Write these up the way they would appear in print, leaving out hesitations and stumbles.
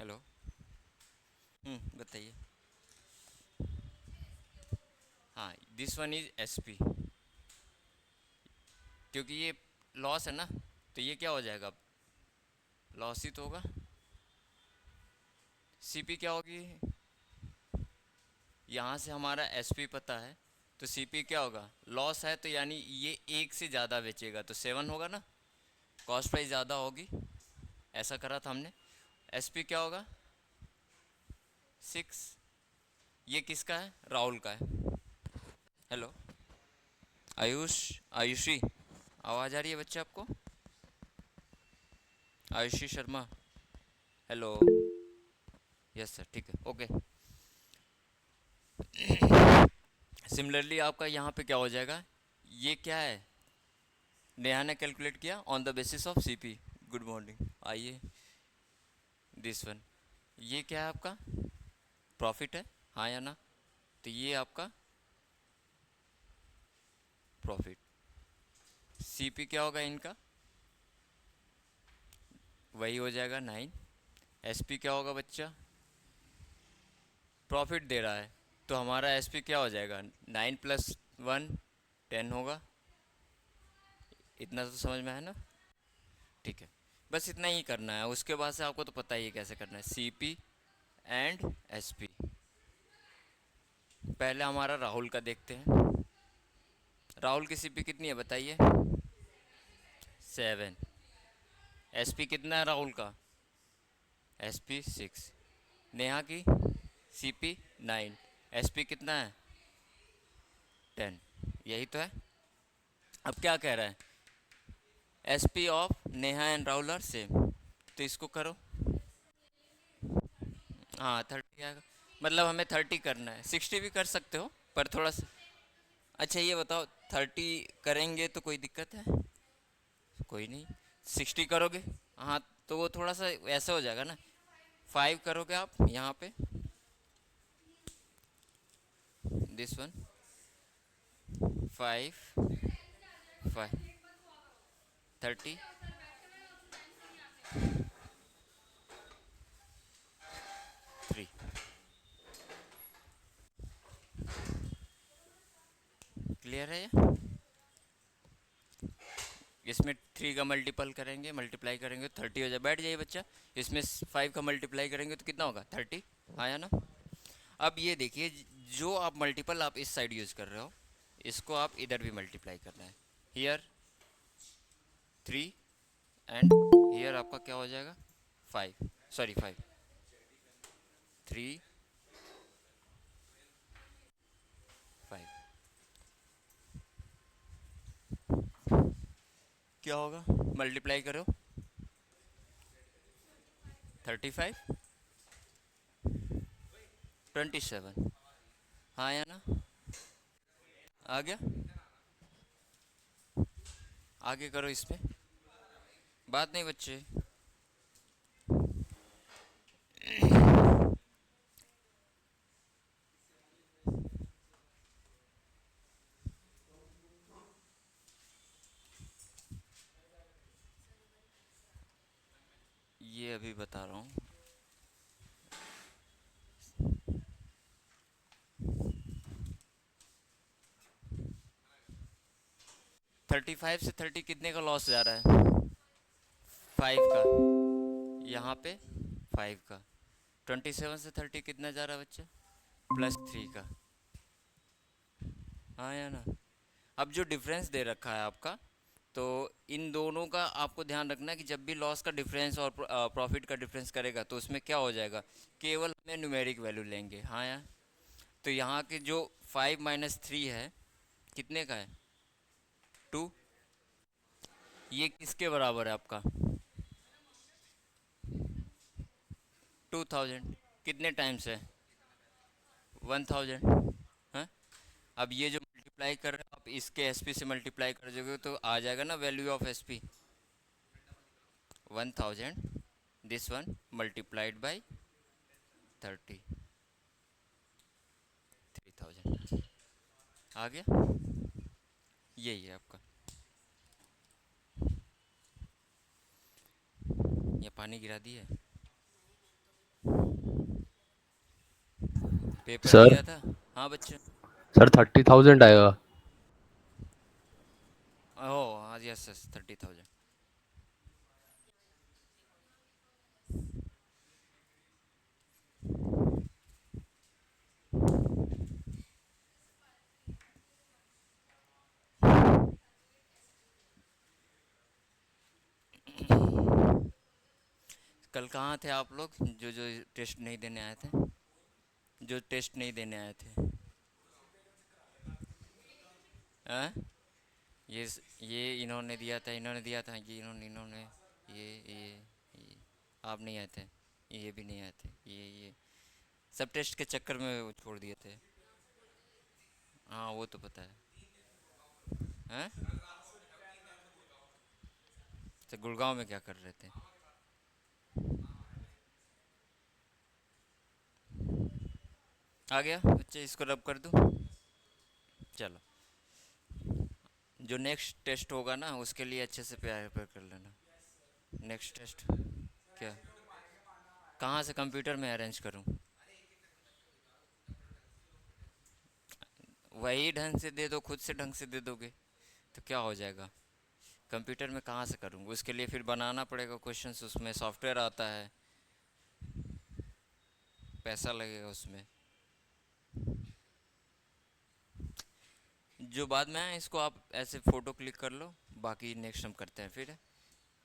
Hello. बताइए। हाँ, this one is SP, क्योंकि ये लॉस है ना, तो ये क्या हो जाएगा अब? लॉस ही तो होगा। सीपी क्या होगी? यहाँ से हमारा एसपी पता है, तो सीपी क्या होगा? लॉस है तो यानी ये एक से ज़्यादा बेचेगा तो 7 होगा ना, कॉस्ट प्राइस ज़्यादा होगी। ऐसा करा था हमने। एसपी क्या होगा? 6। ये किसका है? राहुल का है। हेलो। आयुष। आयुषी। आवाज़ आ रही है बच्चे आपको? Ayushi Sharma. Hello. Yes sir, ठीक है, ओके। सिमिलरली आपका यहाँ पे क्या हो जाएगा? ये क्या है? नेहा ने कैलकुलेट किया on the basis of CP. Good morning, आइए। दिस वन, ये क्या है आपका? प्रॉफिट है, हाँ या ना? तो ये आपका प्रॉफिट। सीपी क्या होगा इनका? वही हो जाएगा 9। एसपी क्या होगा बच्चा? प्रॉफिट दे रहा है, तो हमारा एसपी क्या हो जाएगा? 9 + 1 10 होगा। इतना तो समझ में है ना? ठीक है, बस इतना ही करना है। उसके बाद से आपको तो पता ही है कैसे करना है, सीपी एंड एसपी। पहले हमारा राहुल का देखते हैं। राहुल की सीपी कितनी है बताइए? 7। एसपी कितना है राहुल का? एसपी 6। नेहा की सीपी 9। एसपी कितना है? 10। यही तो है। अब क्या कह रहा है? SP of Neha and Rahul are same, तो इसको करो। हाँ 30 आएगा। मतलब हमें 30 करना है, 60 भी कर सकते हो पर थोड़ा सा। अच्छा ये बताओ, 30 करेंगे तो कोई दिक्कत है? कोई नहीं। 60 करोगे? हाँ, तो वो थोड़ा सा ऐसा हो जाएगा ना। 5 करोगे आप यहाँ पे, दिस वन। 5, 5, 30। थ्री। क्लियर है ये? इसमें 3 का मल्टीपल करेंगे, मल्टीप्लाई करेंगे तो 30 हो जाए। बैठ जाइए बच्चा। इसमें 5 का मल्टीप्लाई करेंगे तो कितना होगा? 30। आया ना? अब ये देखिए, जो आप मल्टीपल आप इस साइड यूज़ कर रहे हो, इसको आप इधर भी मल्टीप्लाई करना है। हियर 3 एंड हियर आपका क्या हो जाएगा? 5, सॉरी 5। 3, 5 क्या होगा? मल्टीप्लाई करो। 35, 27। हाँ या ना? आ गया? आगे करो इस पे। बात नहीं बच्चे। ये अभी बता रहा हूँ। 35 से 30 कितने का लॉस जा रहा है? 5 का। यहाँ पे 5 का। 27 से 30 कितना जा रहा है बच्चा? +3 का। हाँ या ना? अब जो डिफरेंस दे रखा है आपका, तो इन दोनों का आपको ध्यान रखना है कि जब भी लॉस का डिफरेंस और प्रॉफिट का डिफरेंस करेगा तो उसमें क्या हो जाएगा? केवल हमें न्यूमेरिक वैल्यू लेंगे। हाँ यार? तो यहाँ के जो 5 - 3 है, कितने का है? 2। ये किसके बराबर है आपका? 2000। कितने टाइम्स है? 1000। हाँ। अब ये जो मल्टीप्लाई कर रहे हो आप, इसके एसपी से मल्टीप्लाई कर दोगे तो आ जाएगा ना value of SP. 1000, this one multiplied by 30, 3000। आ गया? यही है आपका। ये पानी गिरा दी है। पेपर सर दिया था। हाँ बच्चे। सर 30,000 आएगा। ओह हाँ, यस यस 30,000। कल कहाँ थे आप लोग, जो जो टेस्ट नहीं देने आए थे, जो टेस्ट नहीं देने आए थे? हाँ, ये इन्होंने दिया था, इन्होंने दिया था, ये इन्होंने इन्होंने ये आप नहीं आए थे, ये भी नहीं आए थे, ये सब टेस्ट के चक्कर में वो छोड़ दिए थे। हाँ वो तो पता है। हैं? तो गुड़गांव में क्या कर रहे थे? आ गया बच्चे, इसको रब कर दूँ? चलो, जो नेक्स्ट टेस्ट होगा ना उसके लिए अच्छे से प्रिपेयर कर लेना। नेक्स्ट टेस्ट क्या, कहाँ से कंप्यूटर में अरेंज करूँ? वही ढंग से दे दो, खुद से ढंग से दे दोगे तो क्या हो जाएगा? कंप्यूटर में कहाँ से करूँ? उसके लिए फिर बनाना पड़ेगा क्वेश्चंस, उसमें सॉफ्टवेयर आता है, पैसा लगेगा उसमें। जो बाद में है इसको आप ऐसे फ़ोटो क्लिक कर लो, बाकी नेक्स्ट हम करते हैं फिर।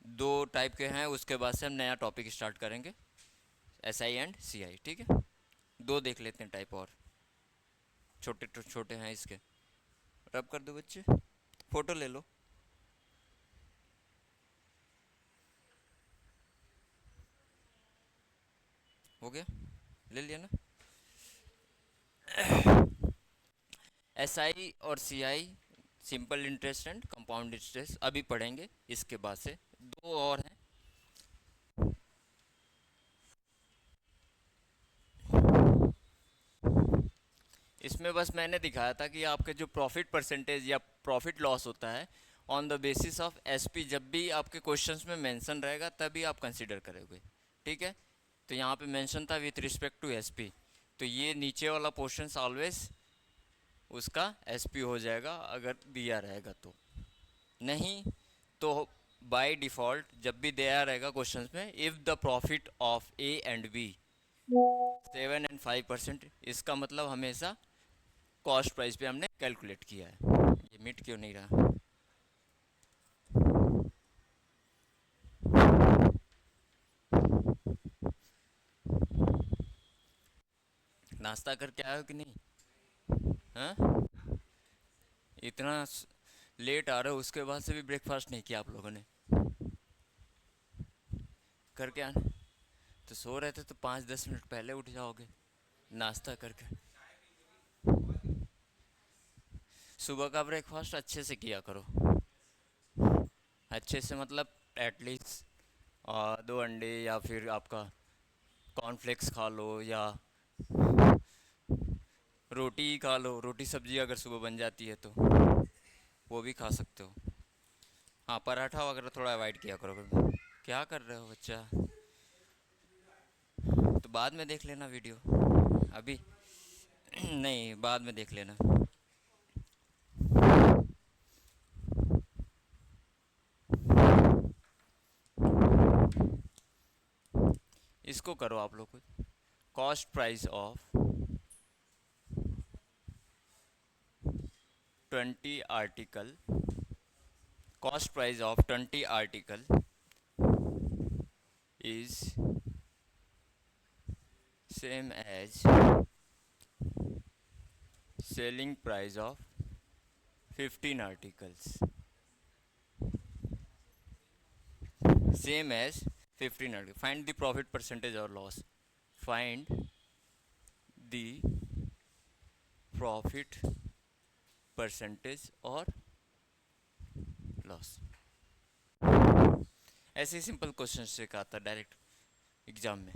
दो टाइप के हैं, उसके बाद से हम नया टॉपिक स्टार्ट करेंगे, एस आई एंड सी आई, ठीक है? दो देख लेते हैं टाइप, और छोटे छोटे हैं इसके। रब कर दो बच्चे, फ़ोटो ले लो। हो गया? ले लिया ना? एस आई और C I, simple interest and compound interest अभी पढ़ेंगे, इसके बाद से दो और हैं। इसमें बस मैंने दिखाया था कि आपके जो प्रॉफिट परसेंटेज या प्रॉफिट लॉस होता है on the basis of SP, जब भी आपके क्वेश्चंस में मेंशन रहेगा तभी आप कंसीडर करोगे, ठीक है? तो यहाँ पे मेंशन था विथ रिस्पेक्ट टू एसपी, तो ये नीचे वाला पोर्शन ऑलवेज उसका एसपी हो जाएगा अगर दिया रहेगा तो। नहीं तो बाय डिफ़ॉल्ट जब भी दिया रहेगा क्वेश्चंस में, if the profit of A and B 7 and 5%, इसका मतलब हमेशा कॉस्ट प्राइस पे हमने कैलकुलेट किया है। ये मिट क्यों नहीं रहा? नाश्ता करके आए हो कि नहीं? हाँ, इतना लेट आ रहे हो, उसके बाद से भी ब्रेकफास्ट नहीं किया आप लोगों ने? करके आने, तो सो रहे थे तो 5-10 मिनट पहले उठ जाओगे नाश्ता करके। सुबह का ब्रेकफास्ट अच्छे से किया करो, अच्छे से मतलब एटलीस्ट 2 अंडे, या फिर आपका कॉर्नफ्लेक्स खा लो, या रोटी ही खा लो, रोटी सब्जी अगर सुबह बन जाती है तो वो भी खा सकते हो। हाँ, पराठा वगैरह थोड़ा अवॉइड किया करो। क्या कर रहे हो बच्चा? तो बाद में देख लेना वीडियो, अभी नहीं, बाद में देख लेना। इसको करो आप लोग कुछ, cost price of 20 article, cost price of 20 article is same as selling price of 15 articles, same as 15 articles. Find the profit percentage or loss. Find the profit percentage or loss. ऐसे सिंपल क्वेश्चन से आता direct exam में।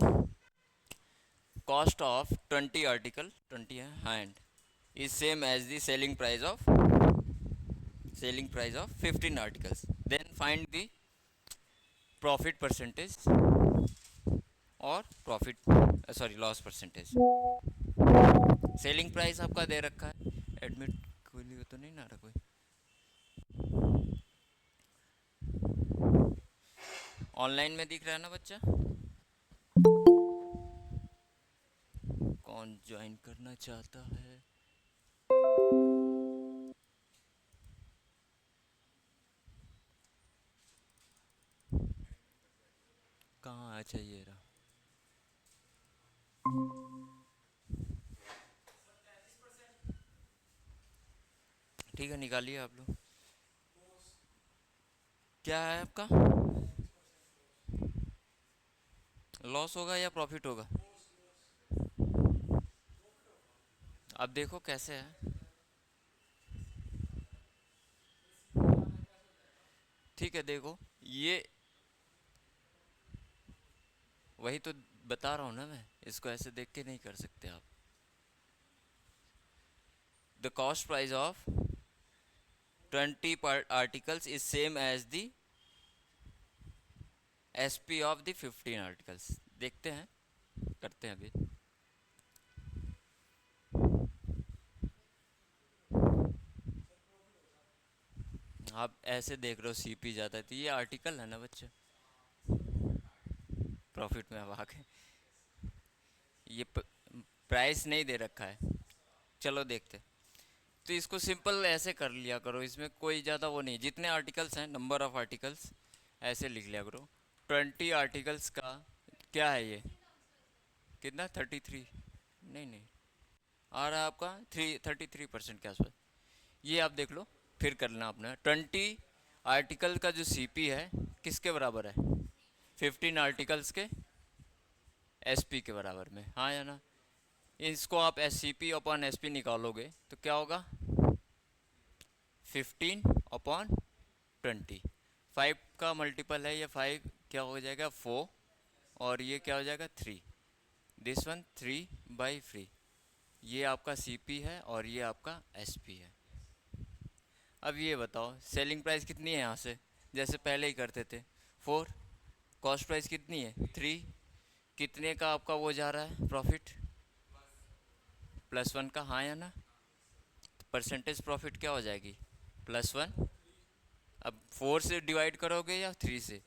Cost of 20 article, 20 है hand, is same as the selling price of 15 articles. Then find the profit percentage or profit, sorry, loss percentage. Selling price आपका दे रखा है, admit कोई तो नहीं ना रहा कोई, ऑनलाइन में दिख रहा है ना बच्चा? कौन ज्वाइन करना चाहता है? कहाँ चाहिए रहा? ठीक है, निकालिए आप लोग। क्या है आपका? लॉस होगा या प्रॉफिट होगा? अब देखो कैसे है। ठीक है, देखो ये वही तो बता रहा हूँ ना मैं, इसको ऐसे देख के नहीं कर सकते आप। The cost price of 20 articles is same as the SP of the 15 articles. देखते हैं, करते हैं अभी। आप ऐसे देख रहे हो सीपी ज़्यादा है, तो ये आर्टिकल है ना बच्चे, प्रॉफिट में अब आ गए। ये प्राइस नहीं दे रखा है। चलो देखते, तो इसको सिंपल ऐसे कर लिया करो, इसमें कोई ज़्यादा वो नहीं, जितने आर्टिकल्स हैं नंबर ऑफ आर्टिकल्स ऐसे लिख लिया करो। 20 आर्टिकल्स का क्या है ये, कितना 33, नहीं नहीं आ रहा है आपका 33% के आसपास। ये आप देख लो, फिर करना अपना 20 आर्टिकल का जो सीपी है किसके बराबर है, 15 आर्टिकल्स के एसपी के बराबर में, हाँ या ना? इसको आप S C P upon S P निकालोगे तो क्या होगा, 15/20। 5 का मल्टीपल है, ये 5 क्या हो जाएगा 4, और ये क्या हो जाएगा 3। This one 3/3। ये आपका सी पी है और ये आपका एस पी है। अब ये बताओ सेलिंग प्राइस कितनी है यहाँ से, जैसे पहले ही करते थे 4, कॉस्ट प्राइस कितनी है 3, कितने का आपका वो जा रहा है प्रॉफिट, +1 का, हाँ या ना? परसेंटेज प्रॉफिट क्या हो जाएगी, +1। अब 4 से डिवाइड करोगे या 3 से?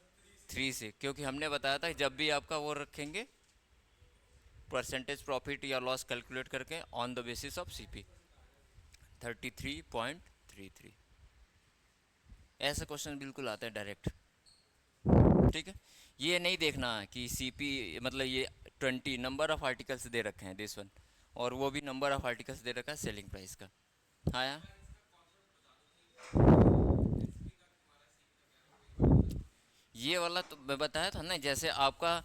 3 से, क्योंकि हमने बताया था जब भी आपका वो रखेंगे परसेंटेज प्रॉफिट या लॉस कैलकुलेट करके on the basis of CP 33.33। ऐसा क्वेश्चन बिल्कुल आता है डायरेक्ट। ठीक है, ये नहीं देखना कि सीपी मतलब ये 20 नंबर ऑफ आर्टिकल्स दे रखे हैं दिस वन, और वो भी नंबर ऑफ आर्टिकल्स दे रखा है सेलिंग प्राइस का। हाँ यार, ये वाला तो मैं बताया था ना, जैसे आपका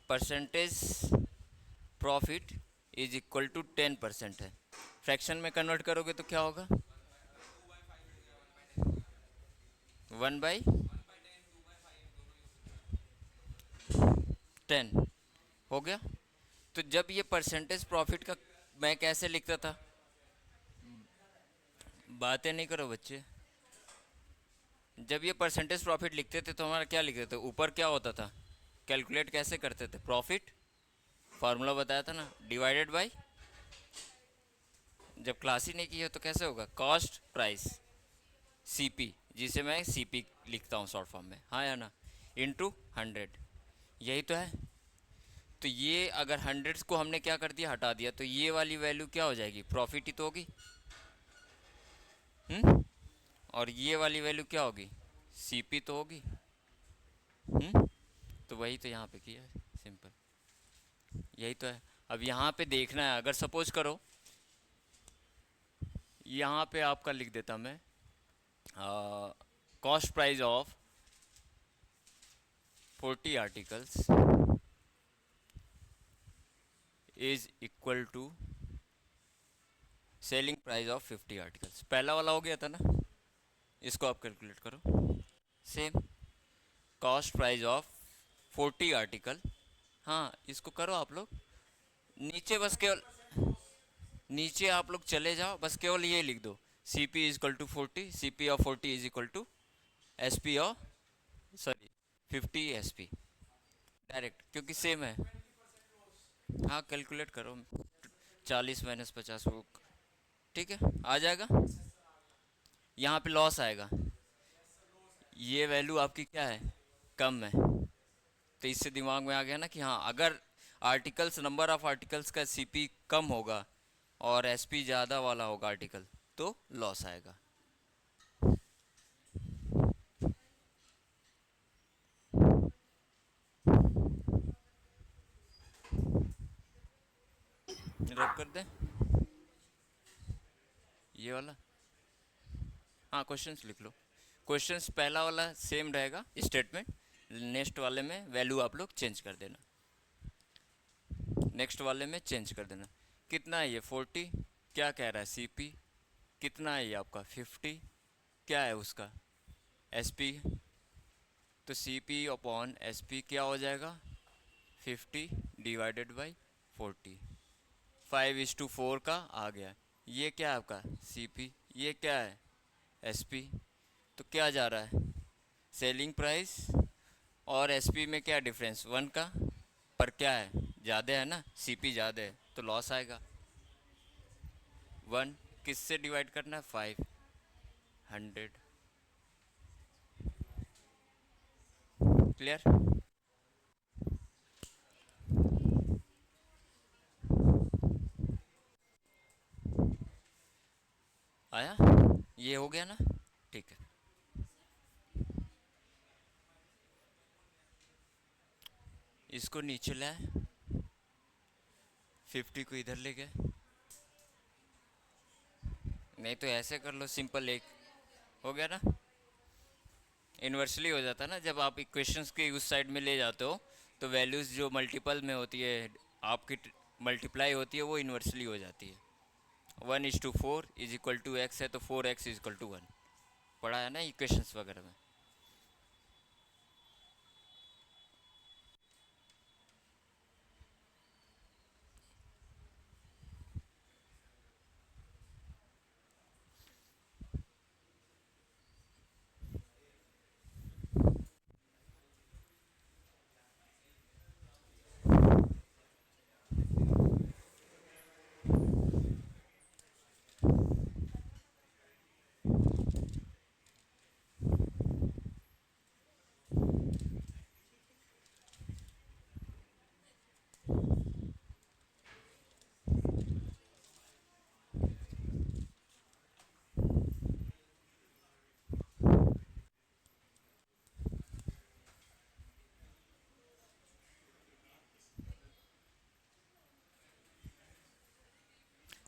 percentage profit is equal to 10% है, फ्रैक्शन में कन्वर्ट करोगे तो क्या होगा, 1/10 हो गया। तो जब ये परसेंटेज प्रॉफिट का मैं कैसे लिखता था, बातें नहीं करो बच्चे, जब ये परसेंटेज प्रॉफिट लिखते थे तो हमारा क्या लिखते थे, ऊपर क्या होता था, कैलकुलेट कैसे करते थे, प्रॉफिट फार्मूला बताया था ना, डिवाइडेड बाय, जब क्लास ही नहीं की है तो कैसे होगा, कॉस्ट प्राइस सीपी, जिसे मैं सीपी लिखता हूँ शॉर्ट फॉर्म में, हाँ या ना, इनटू 100। यही तो है। तो ये अगर 100 को हमने क्या कर दिया, हटा दिया, तो ये वाली वैल्यू क्या हो जाएगी, प्रॉफिट ही तो होगी। हम्म, और ये वाली वैल्यू क्या होगी, सीपी तो होगी। हम्म, तो वही तो यहाँ पे किया है, सिंपल यही तो है। अब यहाँ पे देखना है, अगर सपोज करो यहाँ पे आपका लिख देता मैं, cost price of 40 articles is equal to selling price of 50 articles. पहला वाला हो गया था ना, इसको आप कैलकुलेट करो। Same cost price of 40 article, हाँ इसको करो आप लोग, नीचे बस केवल, नीचे आप लोग चले जाओ, बस केवल ये लिख दो, C P is equal to 40, C P of 40 is equal to S P of, sorry 50 S P, direct क्योंकि सेम है। हाँ कैलकुलेट करो, 40 माइनस 50 वो, ठीक है, आ जाएगा। यहाँ पे लॉस आएगा, ये वैल्यू आपकी क्या है, कम है। तो इससे दिमाग में आ गया ना कि हाँ, अगर आर्टिकल्स, नंबर ऑफ आर्टिकल्स का सीपी कम होगा और एसपी ज़्यादा वाला होगा आर्टिकल, तो लॉस आएगा। रब कर दें ये वाला। हाँ, क्वेश्चंस लिख लो। क्वेश्चंस पहला वाला सेम रहेगा स्टेटमेंट, नेक्स्ट वाले में वैल्यू आप लोग चेंज कर देना, नेक्स्ट वाले में चेंज कर देना। कितना है ये 40, क्या कह रहा है सीपी, कितना है ये आपका 50, क्या है उसका एसपी, तो सीपी अपॉन एसपी क्या हो जाएगा 50 डिवाइडेड बाई 40, 5:4 का आ गया। ये क्या है आपका सीपी, ये क्या है एसपी, तो क्या जा रहा है सेलिंग प्राइस और एसपी में क्या डिफरेंस 1 का, पर क्या है ज़्यादा है ना, सीपी ज़्यादा है तो लॉस आएगा। 1 किससे डिवाइड करना है 500, क्लियर। आया, ये हो गया ना, ठीक है। इसको नीचे लाए, 50 को इधर ले गए, नहीं तो ऐसे कर लो सिंपल, एक हो गया ना, इन्वर्सली हो जाता है ना, जब आप इक्वेशंस के उस साइड में ले जाते हो तो वैल्यूज़ जो मल्टीपल में होती है आपकी मल्टीप्लाई होती है वो इन्वर्सली हो जाती है। 1:4 इज इक्वल टू एक्स है तो 4x इज इक्वल टू 1, पढ़ा है ना इक्वेशंस वगैरह में।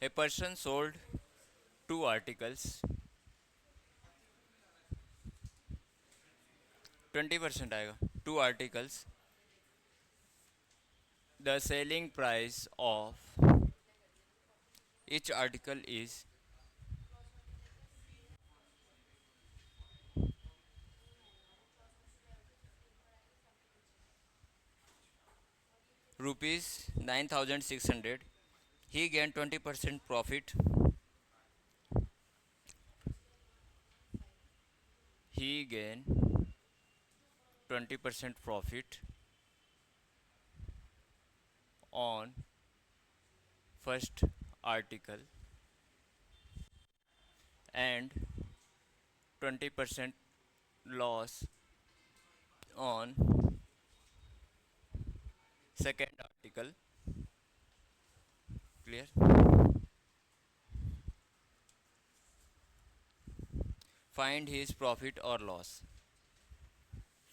ए पर्सन सोल्ड 2 आर्टिकल्स, 20% आएगा, 2 articles, the selling price of each article is rupees 9600, he gained 20% profit, he gained 20% profit on first article and 20% loss on second article, clear। Find his profit or loss,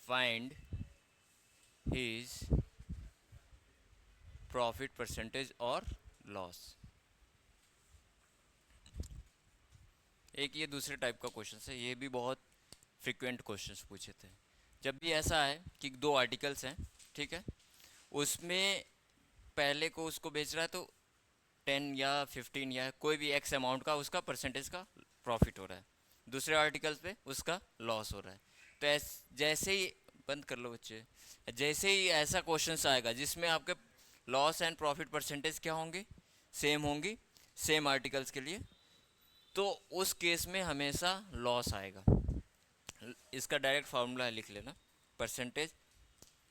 find his profit percentage और loss. एक ये दूसरे type का question है, ये भी बहुत frequent questions पूछे थे। जब भी ऐसा है कि 2 आर्टिकल्स हैं, ठीक है, उसमें पहले को उसको बेच रहा है तो 10 या 15 या कोई भी एक्स अमाउंट का उसका परसेंटेज का प्रॉफिट हो रहा है, दूसरे आर्टिकल्स पे उसका लॉस हो रहा है। तो जैसे ही बंद कर लो बच्चे, जैसे ही ऐसा क्वेश्चन आएगा जिसमें आपके लॉस एंड प्रॉफिट परसेंटेज क्या होंगे, सेम होंगी, सेम आर्टिकल्स के लिए, तो उस केस में हमेशा लॉस आएगा। इसका डायरेक्ट फार्मूला लिख लेना, परसेंटेज,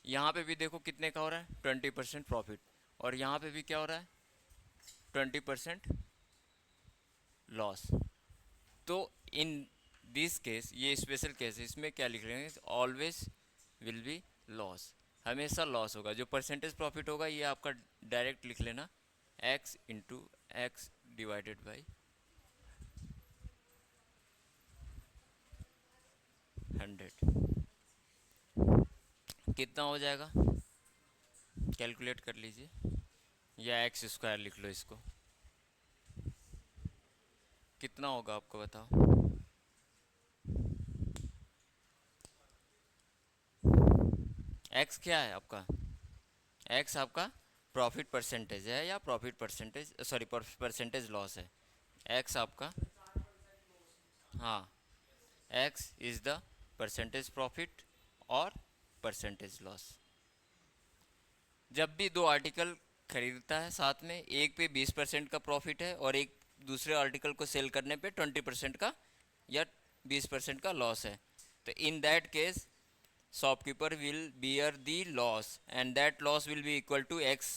यहाँ पे भी देखो कितने का हो रहा है 20% प्रॉफिट, और यहाँ पे भी क्या हो रहा है 20% लॉस। तो इन दिस केस, ये स्पेशल केस है, इसमें क्या लिख रहे हैं, ऑलवेज विल बी लॉस, हमेशा लॉस होगा। जो परसेंटेज प्रॉफिट होगा ये आपका डायरेक्ट लिख लेना, x into x divided by 100। कितना हो जाएगा कैलकुलेट कर लीजिए, या एक्स स्क्वायर लिख लो इसको, कितना होगा आपको बताओ। एक्स क्या है आपका, एक्स आपका प्रॉफिट परसेंटेज है, या profit percentage, sorry percentage loss है। एक्स आपका, हाँ, x is the percentage profit और परसेंटेज लॉस। जब भी दो आर्टिकल खरीदता है साथ में, एक पे 20% का प्रॉफिट है और एक दूसरे आर्टिकल को सेल करने पे 20% का या 20% का लॉस है, तो in that case shopkeeper will bear the loss and that loss will be equal to X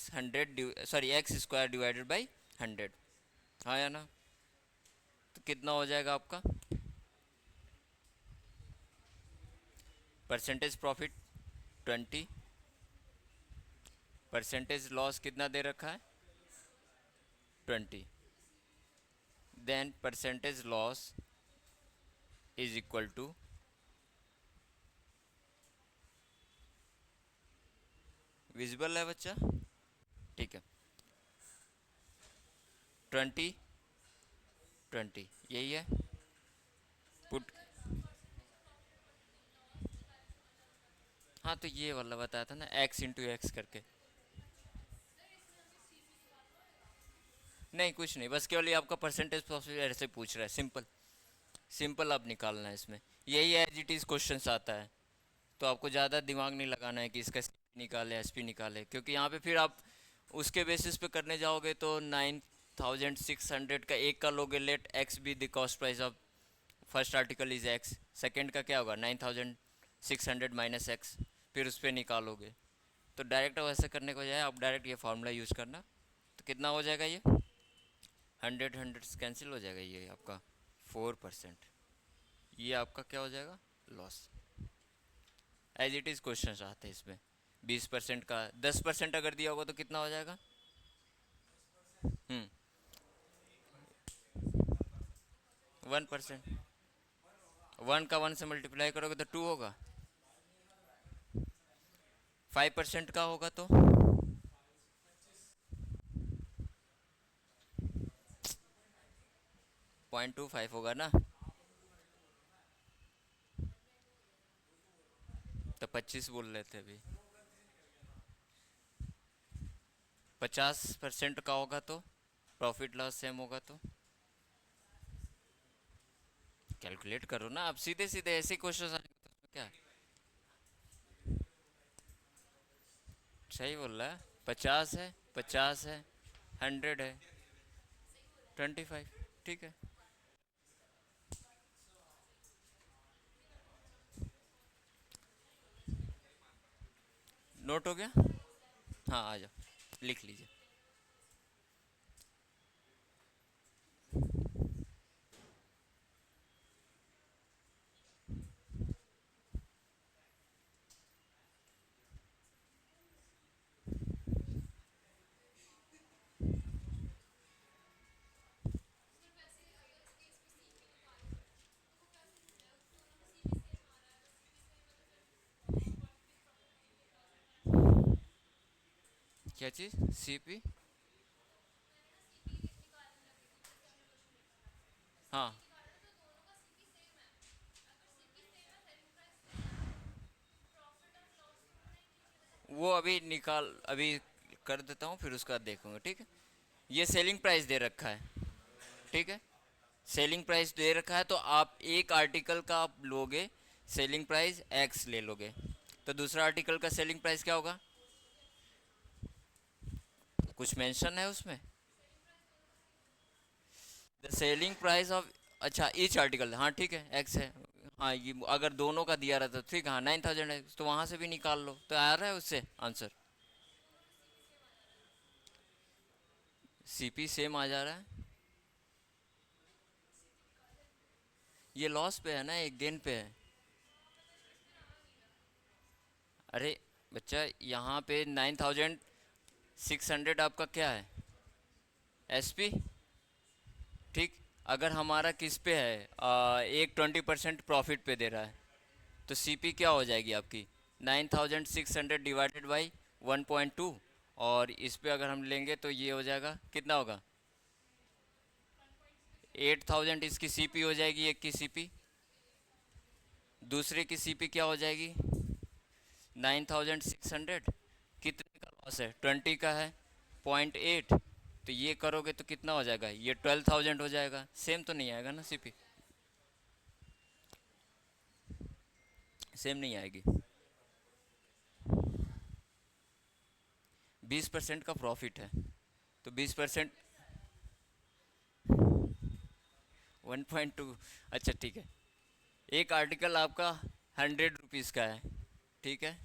square divided by 100। हाँ या ना? तो कितना हो जाएगा आपका परसेंटेज प्रॉफिट 20, परसेंटेज लॉस कितना दे रखा है 20, then percentage loss is equal to, visible है बच्चा? ठीक है, 20 20 यही है। पुट, हाँ तो ये वाला बताया था ना, एक्स इंटू एक्स करके। नहीं कुछ नहीं, बस केवल ये आपका परसेंटेज प्रॉफिट ऐसे पूछ रहा है, सिंपल सिंपल आप निकालना है इसमें, यही एज इट इज़ क्वेश्चन आता है। तो आपको ज़्यादा दिमाग नहीं लगाना है कि इसका CP निकाले SP निकाले, क्योंकि यहाँ पे फिर आप उसके बेसिस पे करने जाओगे तो 9600 का एक का लोगे, let X be the cost price of first article is X, second का क्या होगा 9600 माइनस एक्स, फिर उस पर निकालोगे। तो डायरेक्ट वैसे करने को जाए आप डायरेक्ट ये फार्मूला यूज़ करना, तो कितना हो जाएगा ये 100 कैंसिल हो जाएगा, ये आपका 4%, ये आपका क्या हो जाएगा loss. As it is question आते हैं इसमें, 20% का 10% अगर दिया होगा तो कितना हो जाएगा, 1%, 1 का 1 से मल्टीप्लाई करोगे तो 2 होगा, 5% का होगा तो 0.25 होगा ना, तो 25 बोल रहे थे अभी। 50% का होगा तो प्रॉफिट लॉस सेम होगा तो कैलकुलेट करो ना आप, सीधे सीधे ऐसे क्वेश्चन आएंगे तो उसमें क्या, सही बोल रहा है, 50 है, 50 है, 100 है, 25, ठीक है। नोट हो गया? हाँ आ जाओ लिख लीजिए। क्या चीज़ CP? हाँ वो अभी निकाल, अभी कर देता हूँ फिर उसका देखूंगा, ठीक है। ये सेलिंग प्राइस दे रखा है, ठीक है, सेलिंग प्राइस दे रखा है, तो आप एक आर्टिकल का आप लोगे सेलिंग प्राइस एक्स ले लोगे, तो दूसरा आर्टिकल का सेलिंग प्राइस क्या होगा, कुछ मेंशन है उसमें, द सेलिंग प्राइस ऑफ, अच्छा ईच आर्टिकल, हाँ ठीक है एक्स है, हाँ ये अगर दोनों का दिया रहता तो ठीक, हाँ 9000 है, तो वहाँ से भी निकाल लो, तो आ रहा है उससे आंसर। सीपी सेम आ जा रहा है। ये लॉस पे है ना, एक गेन पे है। अरे बच्चा, यहाँ पे 9600 आपका क्या है, एसपी। ठीक। अगर हमारा किस पे है, एक 20% प्रॉफिट पे दे रहा है, तो सीपी क्या हो जाएगी आपकी, 9600 डिवाइडेड बाई 1.2। और इस पे अगर हम लेंगे तो ये हो जाएगा, कितना होगा, 8000 इसकी सीपी हो जाएगी, एक की सीपी। दूसरे की सीपी क्या हो जाएगी, 9600। कितने का लॉस है, 20 का है, 0.8। तो ये करोगे तो कितना हो जाएगा, ये 12000 हो जाएगा। सेम तो नहीं आएगा ना सीपी, सेम नहीं आएगी। 20% का प्रॉफिट है, तो 20%, 1.2। अच्छा ठीक है। एक आर्टिकल आपका 100 रुपीज़ का है, ठीक है।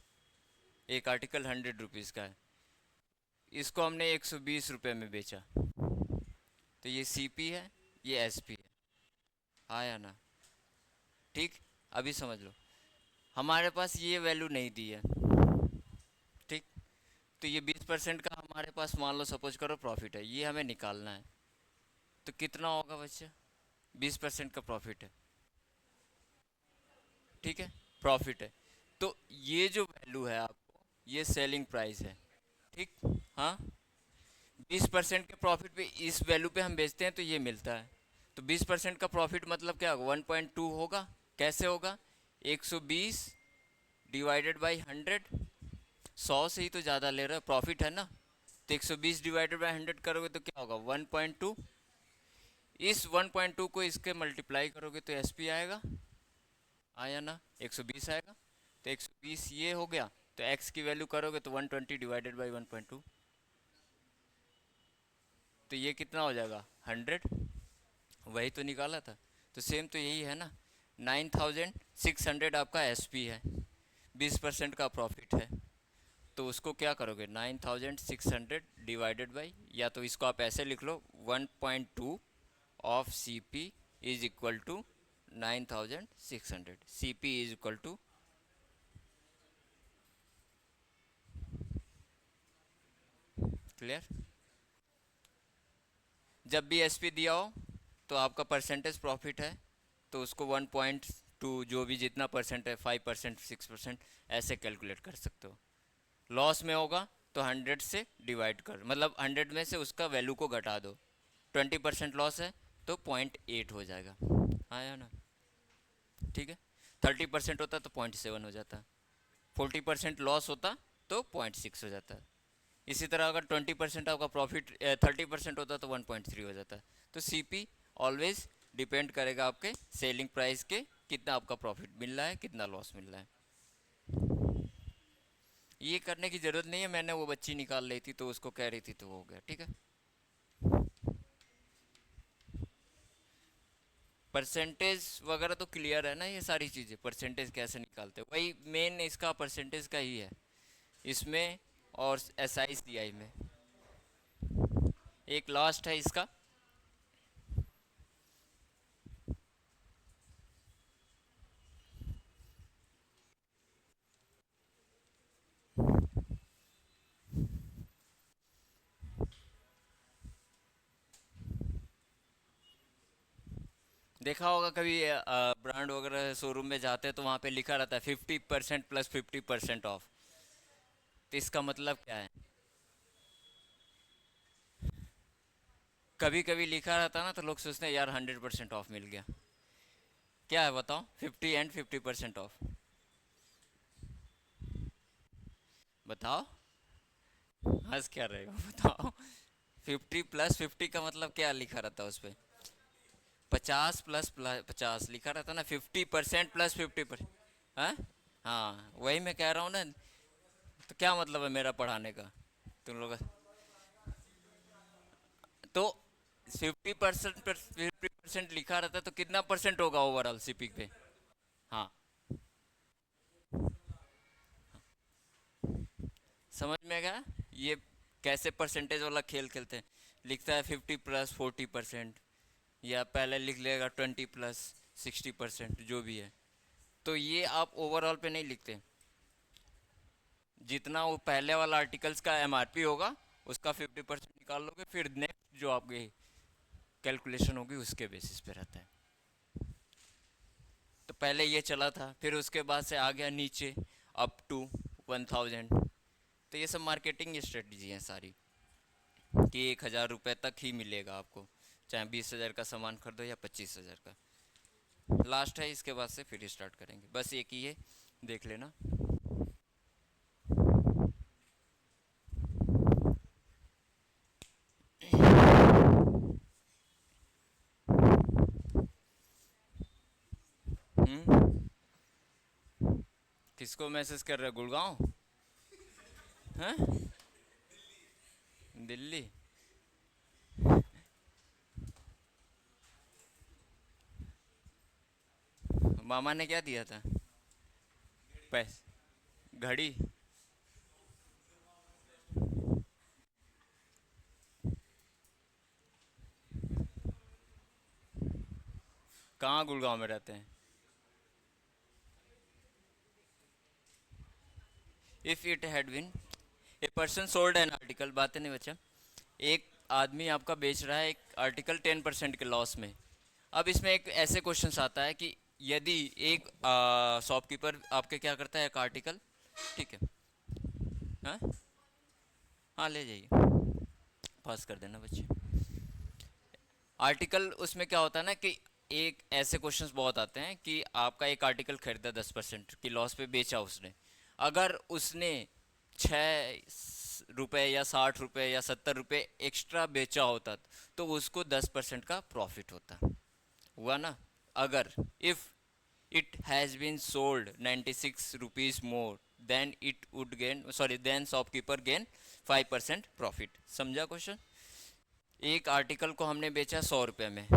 एक आर्टिकल 100 रुपीज़ का है, इसको हमने 120 रुपये में बेचा, तो ये सीपी है, ये एसपी है। आया ना। ठीक। अभी समझ लो, हमारे पास ये वैल्यू नहीं दी है। ठीक। तो ये 20% का हमारे पास मान लो सपोज करो प्रॉफिट है, ये हमें निकालना है। तो कितना होगा बच्चे, 20% का प्रॉफिट है, ठीक है, प्रॉफिट है। तो ये जो वैल्यू है आपको, ये सेलिंग प्राइस है। ठीक। हाँ। 20% के प्रॉफिट पे इस वैल्यू पे हम बेचते हैं तो ये मिलता है। तो 20% का प्रॉफिट मतलब क्या होगा, 1.2 होगा। कैसे होगा, 120 डिवाइडेड बाई 100। 100 से ही तो ज़्यादा ले रहे हो, प्रॉफिट है ना। तो 120 डिवाइडेड बाई 100 करोगे तो क्या होगा, 1.2। इस 1.2 को इसके मल्टीप्लाई करोगे तो एसपी आएगा। आया ना, 120 आएगा। तो 120 ये हो गया, तो एक्स की वैल्यू करोगे तो 120 डिवाइडेड बाई 1.2, तो ये कितना हो जाएगा, 100। वही तो निकाला था। तो सेम तो यही है ना, 9600 आपका एसपी है, 20% का प्रॉफिट है। तो उसको क्या करोगे, 9600 डिवाइडेड बाई, या तो इसको आप ऐसे लिख लो, 1.2 of C P is equal to 9600। C P is equal to, clear. जब भी एसपी दिया हो तो आपका परसेंटेज प्रॉफिट है, तो उसको 1.2 जो भी जितना परसेंट है, 5%, 6%, ऐसे कैलकुलेट कर सकते हो। लॉस में होगा तो 100 से डिवाइड कर, मतलब 100 में से उसका वैल्यू को घटा दो। 20% लॉस है तो 0.8 हो जाएगा। आया ना। ठीक है। 30% होता तो 0.7 हो जाता। 40% लॉस होता तो 0.6 हो जाता। इसी तरह अगर 20% आपका प्रॉफिट, 30% होता तो 1.3 हो जाता। तो सीपी ऑलवेज डिपेंड करेगा आपके सेलिंग प्राइस के, कितना आपका प्रॉफिट मिल रहा है, कितना लॉस मिल रहा है। ये करने की ज़रूरत नहीं है, मैंने वो बच्ची निकाल ली थी तो उसको कह रही थी तो हो गया। ठीक है। परसेंटेज वगैरह तो क्लियर है ना, ये सारी चीज़ें परसेंटेज कैसे निकालते हैं, वही मेन इसका परसेंटेज का ही है इसमें, और एस आई सी आई में। एक लास्ट है इसका, देखा होगा कभी, ब्रांड वगैरह शोरूम में जाते हैं तो वहाँ पे लिखा रहता है 50% प्लस 50% ऑफ। तो इसका मतलब क्या है, कभी कभी लिखा रहता है ना तो लोग सोचते हैं यार 100% ऑफ मिल गया। क्या है बताओ, 50 एंड 50% ऑफ, बताओ। हंस क्या रहे हो, बताओ। 50 प्लस 50 का मतलब क्या लिखा रहता है उस पर, 50 प्लस 50 लिखा रहता है ना, 50% प्लस 50%। हाँ। हाँ वही मैं कह रहा हूँ ना। तो क्या मतलब है मेरा पढ़ाने का तुम लोग, तो 50% पर 50% लिखा रहता है तो कितना परसेंट होगा ओवरऑल सीपी पे। हाँ। समझ में गया ये कैसे परसेंटेज वाला खेल खेलते हैं। लिखता है 50+40%, या पहले लिख लेगा 20+60%, जो भी है। तो ये आप ओवरऑल पे नहीं लिखते, जितना वो पहले वाला आर्टिकल्स का एमआरपी होगा उसका 50% निकाल लोगे, फिर नेक्स्ट जो आपकी कैलकुलेशन होगी उसके बेसिस पे रहता है। तो पहले ये चला था, फिर उसके बाद से आ गया नीचे अप टू 1000। तो ये सब मार्केटिंग स्ट्रेटजी है सारी, कि 1000 रुपये तक ही मिलेगा आपको, चाहे 20,000 का सामान खरीदो या 25,000 का। लास्ट है, इसके बाद से फिर स्टार्ट करेंगे, बस एक ही है, देख लेना। हम्म, किसको मैसेज कर रहे हो, गुड़गांव? हैं? दिल्ली? मामा ने क्या दिया था? पैसे? घड़ी? कहाँ गुड़गांव में रहते हैं? If it had been a person sold an article, बात है नहीं बच्चा, एक आदमी आपका बेच रहा है एक आर्टिकल 10% के लॉस में। अब इसमें एक ऐसे क्वेश्चन आता है कि यदि एक शॉपकीपर आपके क्या करता है, एक आर्टिकल, ठीक है, हाँ हाँ ले जाइए, पास कर देना बच्चे। आर्टिकल उसमें क्या होता है ना कि एक ऐसे क्वेश्चंस बहुत आते हैं कि आपका एक आर्टिकल खरीदा 10% की लॉस पे बेचा उसने, अगर उसने 6 रुपये या 60 रुपये या 70 रुपये एक्स्ट्रा बेचा होता तो उसको 10% का प्रॉफिट होता, हुआ ना। अगर if it has been sold 96 rupees more than it would gain, sorry then shopkeeper gain 5% profit. समझा क्वेश्चन? एक आर्टिकल को हमने बेचा 100 रुपये में,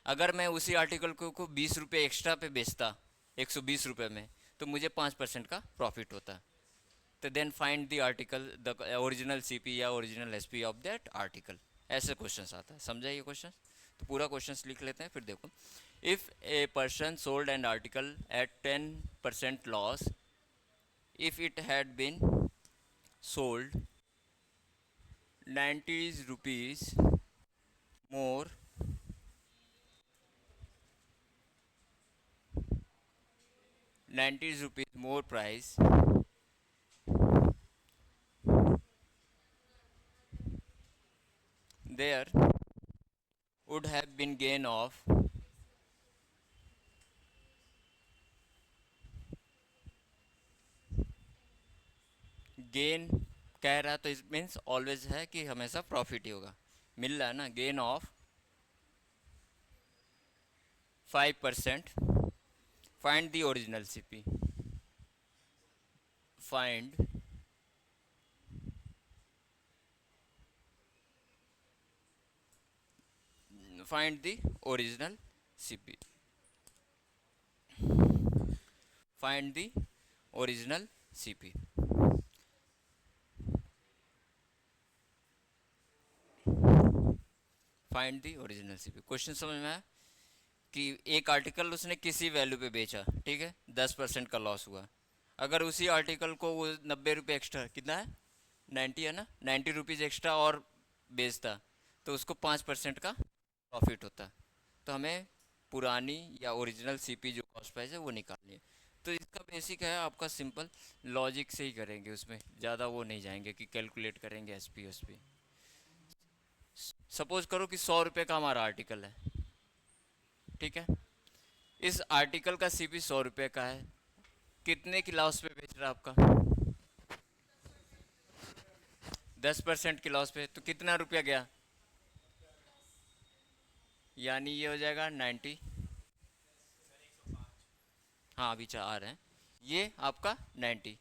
अगर मैं उसी आर्टिकल को 20 रुपये एक्स्ट्रा पे बेचता 120 रुपये में, तो मुझे 5% का प्रॉफिट होता। तो then find the article, the original CP या original SP of that article. ऐसे क्वेश्चन आता है, समझा ये क्वेश्चन? तो पूरा क्वेश्चन लिख लेते हैं, फिर देखो। If a person sold an article at 10% loss, if it had been sold 90 rupees more 90 rupees more price, there would have been gain of gain, कह रहा तो इस मीन्स ऑलवेज है कि हमेशा प्रॉफिट ही होगा, मिल रहा है ना, gain of 5%। Find the original CP, find find the original CP, find the original CP. Find the original CP, question समझ में आया? कि एक आर्टिकल उसने किसी वैल्यू पे बेचा, ठीक है, 10% का लॉस हुआ, अगर उसी आर्टिकल को वो 90 रुपये एक्स्ट्रा, कितना है, 90 है ना, 90 रुपीज़ एक्स्ट्रा और बेचता, तो उसको 5% का प्रॉफिट होता। तो हमें पुरानी या ओरिजिनल सीपी जो कॉस्ट प्राइस है वो निकालनी है। तो इसका बेसिक है आपका, सिंपल लॉजिक से ही करेंगे, उसमें ज़्यादा वो नहीं जाएंगे कि कैलकुलेट करेंगे एसपी एसपी। सपोज करो कि 100 रुपये का हमारा आर्टिकल है, ठीक है, इस आर्टिकल का सीपी 100 रुपये का है, कितने की लॉस पे बेच रहा है आपका? 10% की लॉस पे, तो कितना रुपया गया? यानी ये हो जाएगा 90, हाँ अभी आ रहे हैं, ये आपका 90।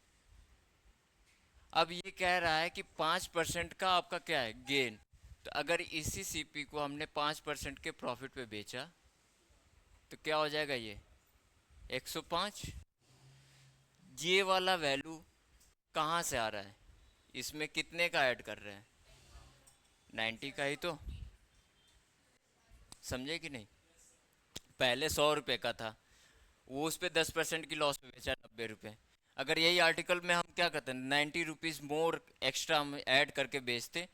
अब ये कह रहा है कि 5% का आपका क्या है, गेन। तो अगर इसी सीपी को हमने 5% के प्रॉफिट पे बेचा, तो क्या हो जाएगा ये 105। ये वाला वैल्यू कहाँ से आ रहा है, इसमें कितने का ऐड कर रहे हैं, 90 का ही तो, समझे कि नहीं? पहले 100 रुपये का था, वो उस पर 10% की लॉस पे बेचा 90 रुपये। अगर यही आर्टिकल में हम क्या करते, 90 रुपीज़ मोर एक्स्ट्रा हम ऐड करके बेचते,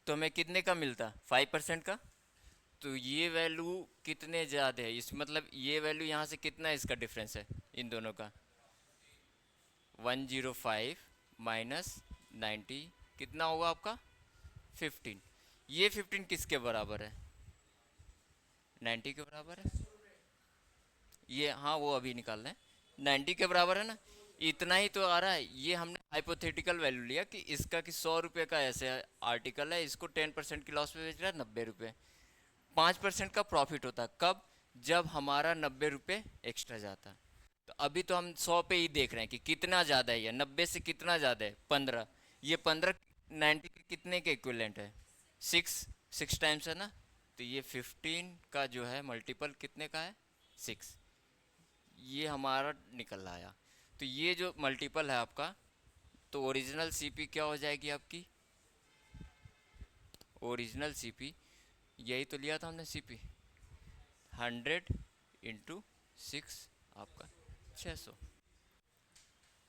तो हमें कितने का मिलता, 5% का। तो ये वैल्यू कितने ज़्यादा है इस, मतलब ये वैल्यू यहाँ से कितना इसका डिफरेंस है इन दोनों का, 105 माइनस 90 कितना होगा आपका, 15। ये 15 किसके बराबर है, 90 के बराबर है। ये हाँ वो अभी निकालना है, 90 के बराबर है ना। इतना ही तो आ रहा है, ये हमने हाइपोथेटिकल वैल्यू लिया कि इसका कि 100 रुपये का ऐसे आर्टिकल है, इसको 10% की लॉस पे बेच रहा है 90 रुपये। 5% का प्रॉफिट होता है कब, जब हमारा 90 रुपये एक्स्ट्रा जाता। तो अभी तो हम 100 पे ही देख रहे हैं कि कितना ज़्यादा है, ये 90 से कितना ज़्यादा है, 15। ये 15 90 के कितने के इक्विवेलेंट है, 6 टाइम्स है ना। तो ये 15 का जो है मल्टीपल कितने का है, 6। ये हमारा निकल आया। तो ये जो मल्टीपल है आपका, तो ओरिजिनल सीपी क्या हो जाएगी आपकी, ओरिजिनल सीपी, यही तो लिया था हमने सीपी, 100 × 6 आपका 600।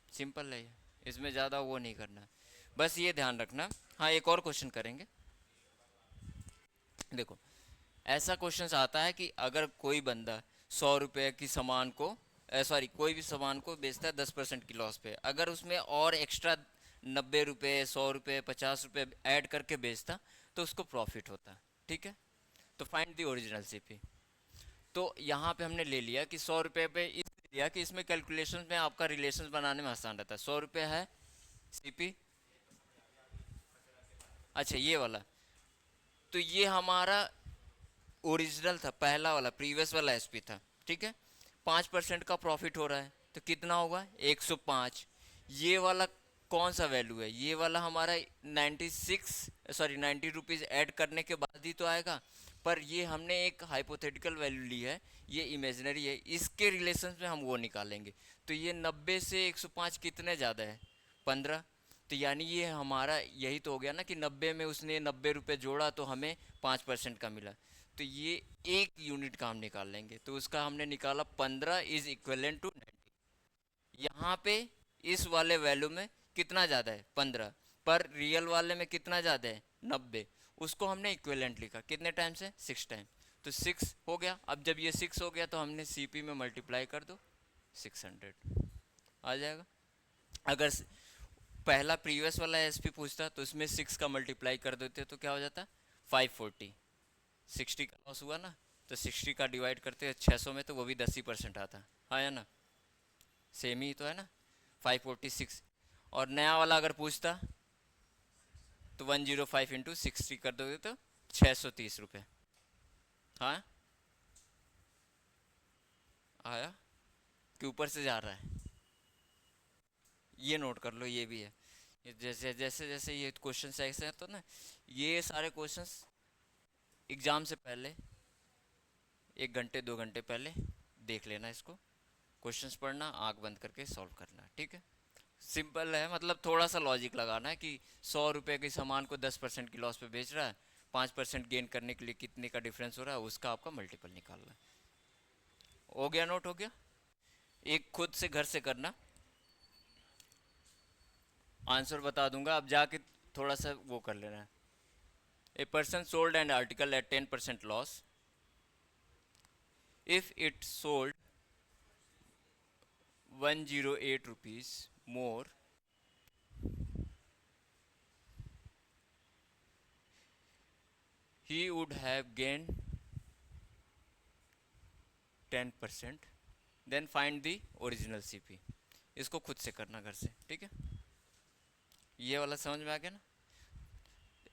सिंपल है ये, इसमें ज़्यादा वो नहीं करना, बस ये ध्यान रखना। हाँ एक और क्वेश्चन करेंगे, देखो ऐसा क्वेश्चन आता है कि अगर कोई बंदा 100 रुपये की सामान को, सॉरी कोई भी सामान को बेचता है 10% की लॉस पे, अगर उसमें और एक्स्ट्रा 90 रुपये, 100 रुपये, 50 रुपये ऐड करके बेचता, तो उसको प्रॉफिट होता। ठीक है, तो फाइंड दी ओरिजिनल सीपी। तो यहाँ पे हमने ले लिया कि 100 रुपये पे इसलिए लिया कि इसमें कैलकुलेशन में आपका रिलेशन बनाने में आसान रहता है। 100 रुपये है सीपी, अच्छा ये वाला, तो ये हमारा ओरिजिनल था, पहला वाला प्रीवियस वाला एसपी था। ठीक है, 5% का प्रॉफिट हो रहा है, तो कितना होगा 105। ये वाला कौन सा वैल्यू है, ये वाला हमारा 90 रुपीज़ ऐड करने के बाद ही तो आएगा। पर ये हमने एक हाइपोथेटिकल वैल्यू ली है, ये इमेजिनरी है, इसके रिलेशन में हम वो निकालेंगे। तो ये 90 से 105 कितने ज़्यादा है, 15। तो यानी ये हमारा यही तो हो गया ना कि 90 में उसने 90 रुपये जोड़ा तो हमें 5% का मिला। तो ये एक यूनिट का हम निकाल लेंगे, तो उसका हमने निकाला 15 इज इक्वलेंट टू 90। यहाँ पे इस वाले वैल्यू में कितना ज़्यादा है, 15, पर रियल वाले में कितना ज़्यादा है, 90। उसको हमने इक्विवेलेंट लिखा, कितने टाइम से, 6 टाइम। तो 6 हो गया। अब जब ये 6 हो गया तो हमने सीपी में मल्टीप्लाई कर दो, 600 आ जाएगा। अगर पहला प्रीवियस वाला एसपी पूछता तो उसमें 6 का मल्टीप्लाई कर देते तो क्या हो जाता, 540। 60 का लॉस हुआ ना, तो 60 का डिवाइड करते हैं 600 में, तो वो भी 10% आता। हाँ या ना, सेम ही तो है ना, 546। और नया वाला अगर पूछता तो 105 इंटू 60 कर दोगे तो 630 रुपये। हाँ आया कि ऊपर से जा रहा है, ये नोट कर लो, ये भी है। ये जैसे जैसे जैसे ये क्वेश्चन ऐसे हैं तो ना, ये सारे क्वेश्चंस एग्ज़ाम से पहले 1 घंटे 2 घंटे पहले देख लेना इसको, क्वेश्चंस पढ़ना, आंख बंद करके सॉल्व करना। ठीक है, सिंपल है, मतलब थोड़ा सा लॉजिक लगाना है कि 100 रुपये के सामान को 10% की लॉस पे बेच रहा है, 5% गेन करने के लिए कितने का डिफरेंस हो रहा है, उसका आपका मल्टीपल निकालना है। हो गया, नोट हो गया। एक खुद से घर से करना, आंसर बता दूंगा, अब जाके थोड़ा सा वो कर लेना है। A person sold an article at 10% loss, if it sold 108 rupees more, he would have gained 10%, then find the original CP. इसको खुद से करना घर से, ठीक है। ये वाला समझ में आ गया ना।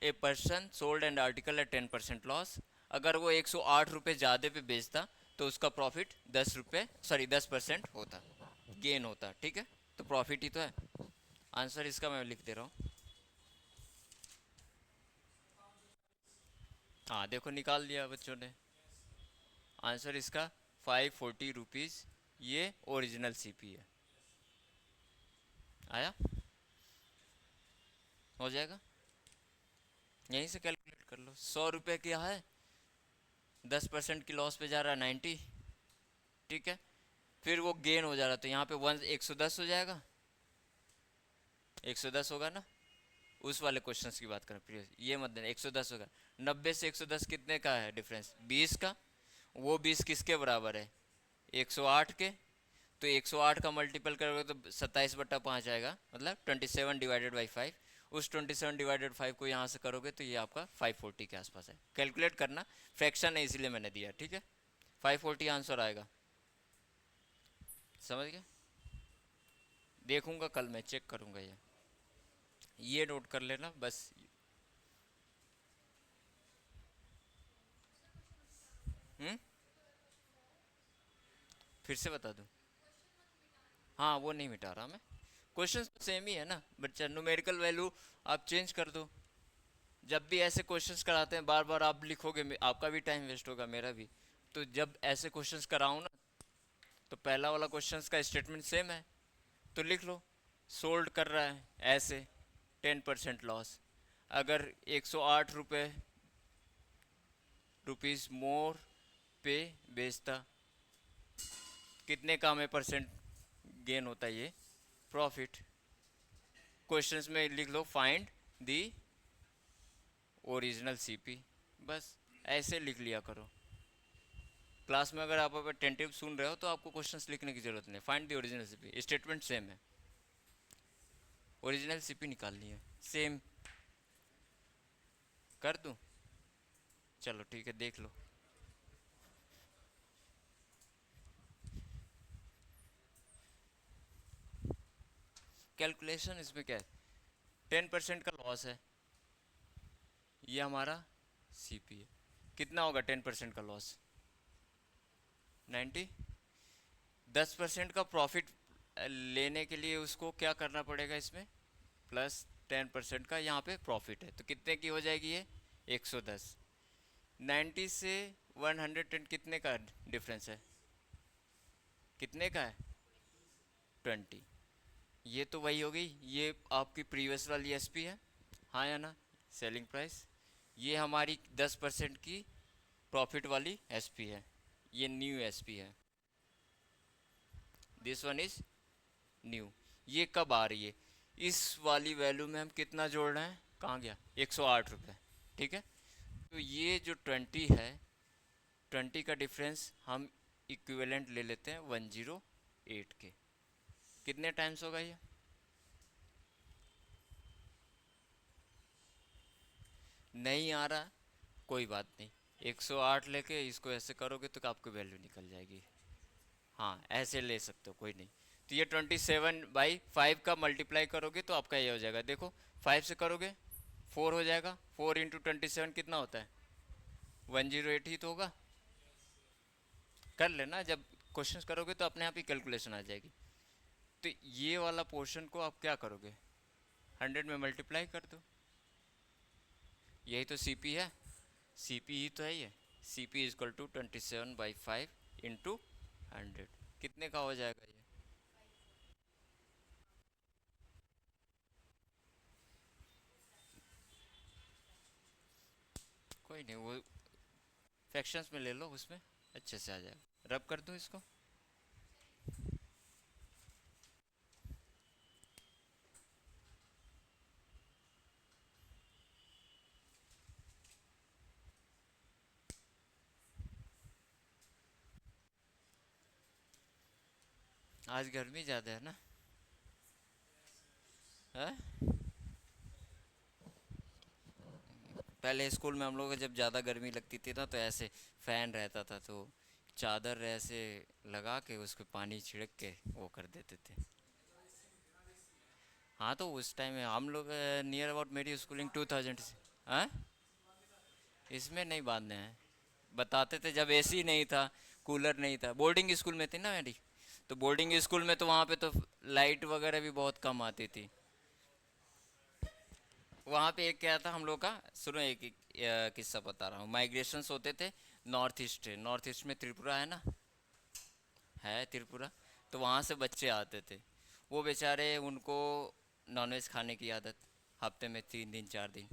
A person sold and article at 10% loss, अगर वो 108 रुपये ज़्यादा पे बेचता तो उसका प्रॉफिट 10 रुपये, सॉरी 10% होता, गेन होता। ठीक है, तो प्रॉफिट ही तो है। आंसर इसका मैं लिख दे रहा हूँ। हाँ देखो निकाल दिया बच्चों ने आंसर इसका, 540 रुपीज़, ये ओरिजिनल सीपी है। आया, हो जाएगा। यहीं से कैलकुलेट कर लो। 100 रुपये क्या है, 10% की लॉस पे जा रहा है 90, ठीक है। फिर वो गेन हो जा रहा है, तो यहाँ पे 110 हो जाएगा, 110 होगा ना। उस वाले क्वेश्चंस की बात करें प्रीवियस, ये मत देना 110 होगा। 90 से 110 कितने का है डिफरेंस, 20 का। वो 20 किसके बराबर है, 108 के। तो 108 का मल्टीपल करोगे तो 27/5 आएगा, मतलब 27/5। उस 27/5 को यहाँ से करोगे तो ये आपका 540 के आसपास है। कैलकुलेट करना, फ्रैक्शन है इसलिए मैंने दिया, ठीक है। 540 आंसर आएगा, समझ गए। देखूंगा कल मैं चेक करूंगा, ये नोट कर लेना बस। हम्म, फिर से बता दूं। हाँ वो नहीं मिटा रहा मैं, क्वेश्चन तो सेम ही है ना बच्चा, न्यूमेरिकल वैल्यू आप चेंज कर दो। जब भी ऐसे क्वेश्चंस कराते हैं बार बार आप लिखोगे, आपका भी टाइम वेस्ट होगा मेरा भी। तो जब ऐसे क्वेश्चंस कराऊँ ना, तो पहला वाला क्वेश्चंस का स्टेटमेंट सेम है, तो लिख लो। सोल्ड कर रहा है ऐसे, 10% लॉस। अगर 108 रुपीज़ मोर पे बेचता, कितने का हमें परसेंट गेन होता है, ये प्रॉफिट। क्वेश्चंस में लिख लो फाइंड दी ओरिजिनल सीपी, बस ऐसे लिख लिया करो। क्लास में अगर आप अटेंटिव सुन रहे हो तो आपको क्वेश्चंस लिखने की जरूरत नहीं, find the original CP, statement same है, ओरिजिनल सीपी निकालनी है, सेम। कर दूं, चलो ठीक है देख लो। कैलकुलेशन इसमें क्या है, 10% का लॉस है, ये हमारा सीपी है। कितना होगा 10% का लॉस, 90। 10% का प्रॉफिट लेने के लिए उसको क्या करना पड़ेगा इसमें, प्लस 10% का यहाँ पे प्रॉफिट है, तो कितने की हो जाएगी ये, 110। 90 से 110 कितने का डिफरेंस है, कितने का है, 20। ये तो वही हो गई, ये आपकी प्रीवियस वाली एसपी है, हाँ या ना, सेलिंग प्राइस। ये हमारी 10% की प्रॉफिट वाली एसपी है, ये न्यू एसपी है, दिस वन इज न्यू। ये कब आ रही है, इस वाली वैल्यू में हम कितना जोड़ रहे हैं, कहाँ गया, 108 रुपये, ठीक है। तो ये जो 20 है, 20 का डिफरेंस हम इक्विवेलेंट ले लेते हैं 108 के। कितने टाइम्स होगा ये, नहीं आ रहा, कोई बात नहीं। 108 लेके इसको ऐसे करोगे तो आपकी वैल्यू निकल जाएगी, हाँ ऐसे ले सकते हो, कोई नहीं। तो ये 27/5 का मल्टीप्लाई करोगे तो आपका ये हो जाएगा, देखो 5 से करोगे 4 हो जाएगा, 4 × 27 कितना होता है, 108 ही तो होगा। कर लेना, जब क्वेश्चंस करोगे तो अपने आप ही कैलकुलेशन आ जाएगी। तो ये वाला पोर्शन को आप क्या करोगे, 100 में मल्टीप्लाई कर दो, यही तो सीपी है, सीपी ही तो है ये। CP is equal to 27/5 into 100, कितने का हो जाएगा ये, कोई नहीं, वो फ्रैक्शंस में ले लो, उसमें अच्छे से आ जाएगा। रब कर दूँ इसको, आज गर्मी ज़्यादा है ना, है। पहले स्कूल में हम लोग को जब ज़्यादा गर्मी लगती थी ना, तो ऐसे फैन रहता था, तो चादर ऐसे लगा के उस पर पानी छिड़क के वो कर देते थे। हाँ तो उस टाइम में हम लोग नियर अबाउट मेरी स्कूलिंग 2000 से, हाँ इसमें नहीं बांधने हैं, बताते थे जब एसी नहीं था, कूलर नहीं था। बोर्डिंग स्कूल में थी ना मेरी, तो बोर्डिंग स्कूल में तो वहाँ पे तो लाइट वगैरह भी बहुत कम आती थी। वहाँ पे एक क्या था हम लोग का, सुनो एक किस्सा बता रहा हूँ। माइग्रेशंस होते थे नॉर्थ ईस्ट, नॉर्थ ईस्ट में त्रिपुरा है ना, है त्रिपुरा। तो वहाँ से बच्चे आते थे, वो बेचारे उनको नॉनवेज खाने की आदत, हफ्ते में 3 दिन 4 दिन।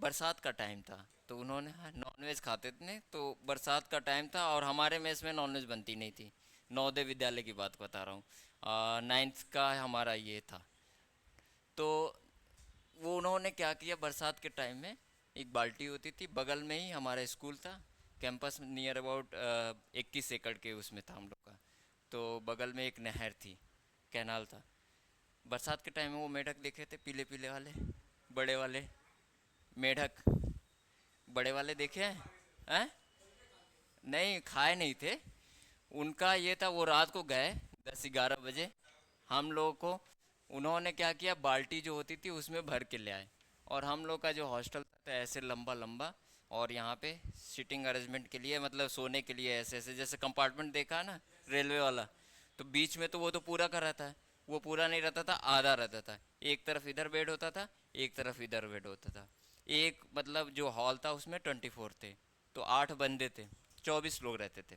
बरसात का टाइम था तो उन्होंने नॉनवेज खाते थे तो बरसात का टाइम था और हमारे मेस में नॉनवेज बनती नहीं थी। नवोदय विद्यालय की बात बता रहा हूँ, नाइन्थ का हमारा ये था। तो वो उन्होंने क्या किया, बरसात के टाइम में एक बाल्टी होती थी, बगल में ही हमारा स्कूल था, कैंपस नियर अबाउट 21 एकड़ के उसमें था हम लोग का। तो बगल में एक नहर थी, कैनाल था। बरसात के टाइम में वो मेढक देखे थे, पीले पीले वाले, बड़े वाले मेढक, बड़े वाले देखे हैं? नहीं, खाए नहीं थे। उनका ये था, वो रात को गए 10-11 बजे हम लोगों को, उन्होंने क्या किया, बाल्टी जो होती थी उसमें भर के ले आए। और हम लोग का जो हॉस्टल था ऐसे लंबा लंबा, और यहाँ पे सीटिंग अरेंजमेंट के लिए, मतलब सोने के लिए ऐसे ऐसे, जैसे कंपार्टमेंट देखा है ना रेलवे वाला, तो बीच में तो वो तो पूरा का रहता है, वो पूरा नहीं रहता था, आधा रहता था। एक तरफ इधर बेड होता था, एक तरफ इधर बेड होता था। एक मतलब जो हॉल था उसमें 24 थे, तो 8 बंदे थे, 24 लोग रहते थे।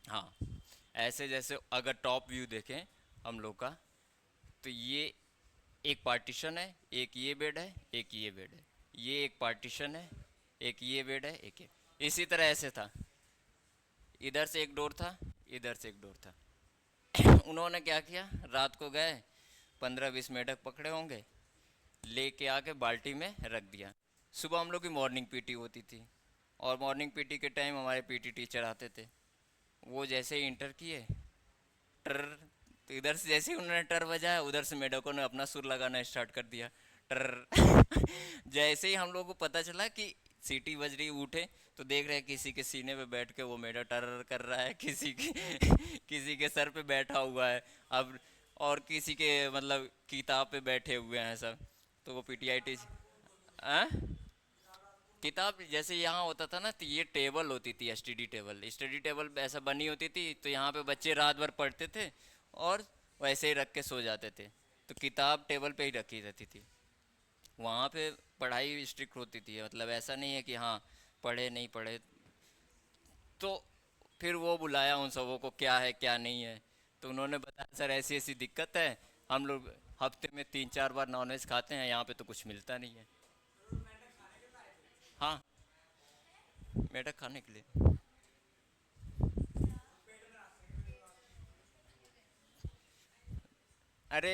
हाँ, ऐसे जैसे अगर टॉप व्यू देखें हम लोग का, तो ये एक पार्टीशन है, एक ये बेड है, एक ये बेड है, ये एक पार्टीशन है, एक ये बेड है, एक ये, इसी तरह ऐसे था। इधर से एक डोर था, इधर से एक डोर था। उन्होंने क्या किया, रात को गए, 15-20 मेढक पकड़े होंगे, लेके आके बाल्टी में रख दिया। सुबह हम लोग की मॉर्निंग पीटी होती थी, और मॉर्निंग पीटी के टाइम हमारे पीटी टीचर आते थे। वो जैसे ही इंटर किए, टर, तो इधर से जैसे ही उन्होंने टर बजाया, उधर से मेढकों ने अपना सुर लगाना स्टार्ट कर दिया, टर। जैसे ही हम लोग को पता चला कि सीटी बज रही, उठे तो देख रहे हैं किसी के सीने पे बैठ के वो मेढक टर कर रहा है, किसी के किसी के सर पे बैठा हुआ है। अब और किसी के मतलब किताब पे बैठे हुए हैं सब। तो वो पीटीआई टीचर, किताब जैसे यहाँ होता था ना, तो ये टेबल होती थी, स्टडी टेबल ऐसा बनी होती थी, तो यहाँ पे बच्चे रात भर पढ़ते थे और वैसे ही रख के सो जाते थे। तो किताब टेबल पे ही रखी रहती थी। वहाँ पे पढ़ाई स्ट्रिक्ट होती थी, मतलब ऐसा नहीं है कि हाँ पढ़े नहीं पढ़े। तो फिर वो बुलाया उन सबों को, क्या है क्या नहीं है। तो उन्होंने बताया, सर ऐसी ऐसी दिक्कत है, हम लोग हफ्ते में 3-4 बार नॉनवेज खाते हैं, यहाँ पे तो कुछ मिलता नहीं है। हाँ, मेढक खाने के लिए। अरे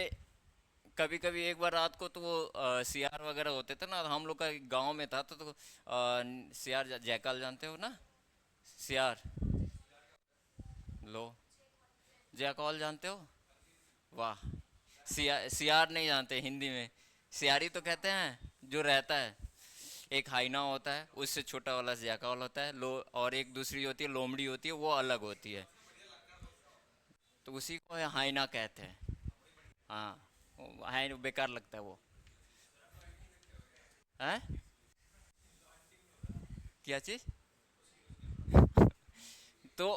कभी कभी एक बार रात को तो वो सियार वगैरह होते थे ना, हम लोग का गांव में था, तो सियार, जयकाल जानते हो ना, सियार, लो, जयकाल जानते हो? वाह, सियार नहीं जानते हिंदी में? सियारी तो कहते हैं जो रहता है। एक हाइना होता है, उससे छोटा वाला जयकाल होता है, लो, और एक दूसरी होती है लोमड़ी होती है, वो अलग होती है। तो उसी को हाइना कहते हैं। हाँ, हाइन बेकार लगता है वो। है क्या चीज़? तो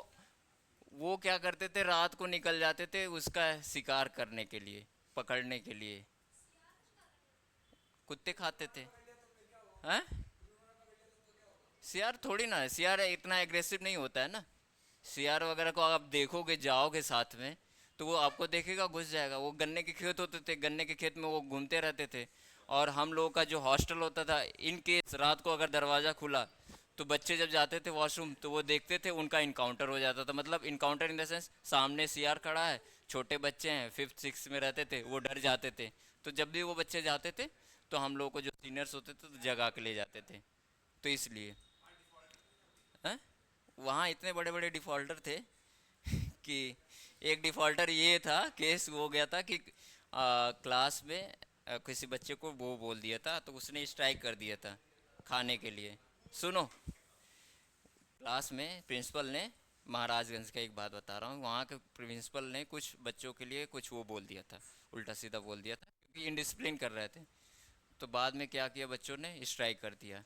वो क्या करते थे, रात को निकल जाते थे उसका शिकार करने के लिए, पकड़ने के लिए। कुत्ते खाते थे। हैं? सियार थोड़ी ना है, सियार इतना एग्रेसिव नहीं होता है ना। सियार वगैरह को आप देखोगे, जाओगे साथ में, तो वो आपको देखेगा, घुस जाएगा। वो गन्ने के खेत होते थे, गन्ने के खेत में वो घूमते रहते थे। और हम लोगों का जो हॉस्टल होता था, इन केस रात को अगर दरवाज़ा खुला, तो बच्चे जब जाते थे वॉशरूम, तो वो देखते थे, उनका इनकाउंटर हो जाता था। मतलब इनकाउंटर इन द सेंस, सामने सियार खड़ा है, छोटे बच्चे हैं, 5th 6th में रहते थे, वो डर जाते थे। तो जब भी वो बच्चे जाते थे, तो हम लोग को जो सीनियर्स होते थे तो जगा के ले जाते थे। तो इसलिए हैं, वहाँ इतने बड़े बड़े डिफ़ॉल्टर थे कि एक डिफ़ॉल्टर ये था, केस हो गया था कि क्लास में किसी बच्चे को वो बोल दिया था, तो उसने स्ट्राइक कर दिया था खाने के लिए। सुनो, क्लास में प्रिंसिपल ने, महाराजगंज का एक बात बता रहा हूँ, वहाँ के प्रिंसिपल ने कुछ बच्चों के लिए कुछ वो बोल दिया था, उल्टा सीधा बोल दिया था, क्योंकि इनडिसिप्लिन कर रहे थे। तो बाद में क्या किया, बच्चों ने स्ट्राइक कर दिया।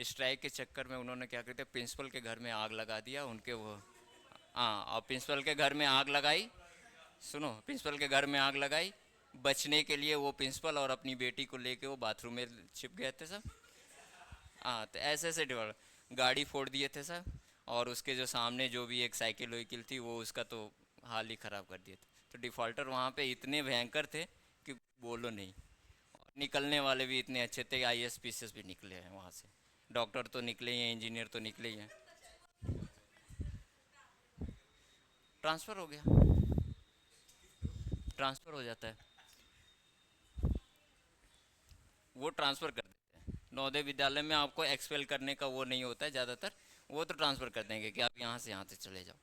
स्ट्राइक के चक्कर में उन्होंने क्या किया, प्रिंसिपल के घर में आग लगा दिया उनके वो। हाँ, और प्रिंसिपल के घर में आग लगाई। सुनो, प्रिंसिपल के घर में आग लगाई, बचने के लिए वो प्रिंसिपल और अपनी बेटी को लेके वो बाथरूम में छिप गए थे सब। हाँ, तो ऐसे ऐसे गाड़ी फोड़ दिए थे सब। और उसके जो सामने जो भी एक साइकिल वाइकिल थी, वो उसका तो हाल ही ख़राब कर दिए थे। तो डिफ़ॉल्टर वहाँ पे इतने भयंकर थे कि बोलो नहीं। निकलने वाले भी इतने अच्छे थे, आईएएस पीसीएस भी निकले हैं वहाँ से, डॉक्टर तो निकले ही हैं, इंजीनियर तो निकले ही हैं। ट्रांसफ़र हो गया, ट्रांसफ़र हो जाता है, वो ट्रांसफ़र कर देते हैं। नवोदय विद्यालय में आपको एक्सपेल करने का वो नहीं होता है ज़्यादातर, वो तो ट्रांसफ़र कर देंगे कि आप यहाँ से चले जाओ।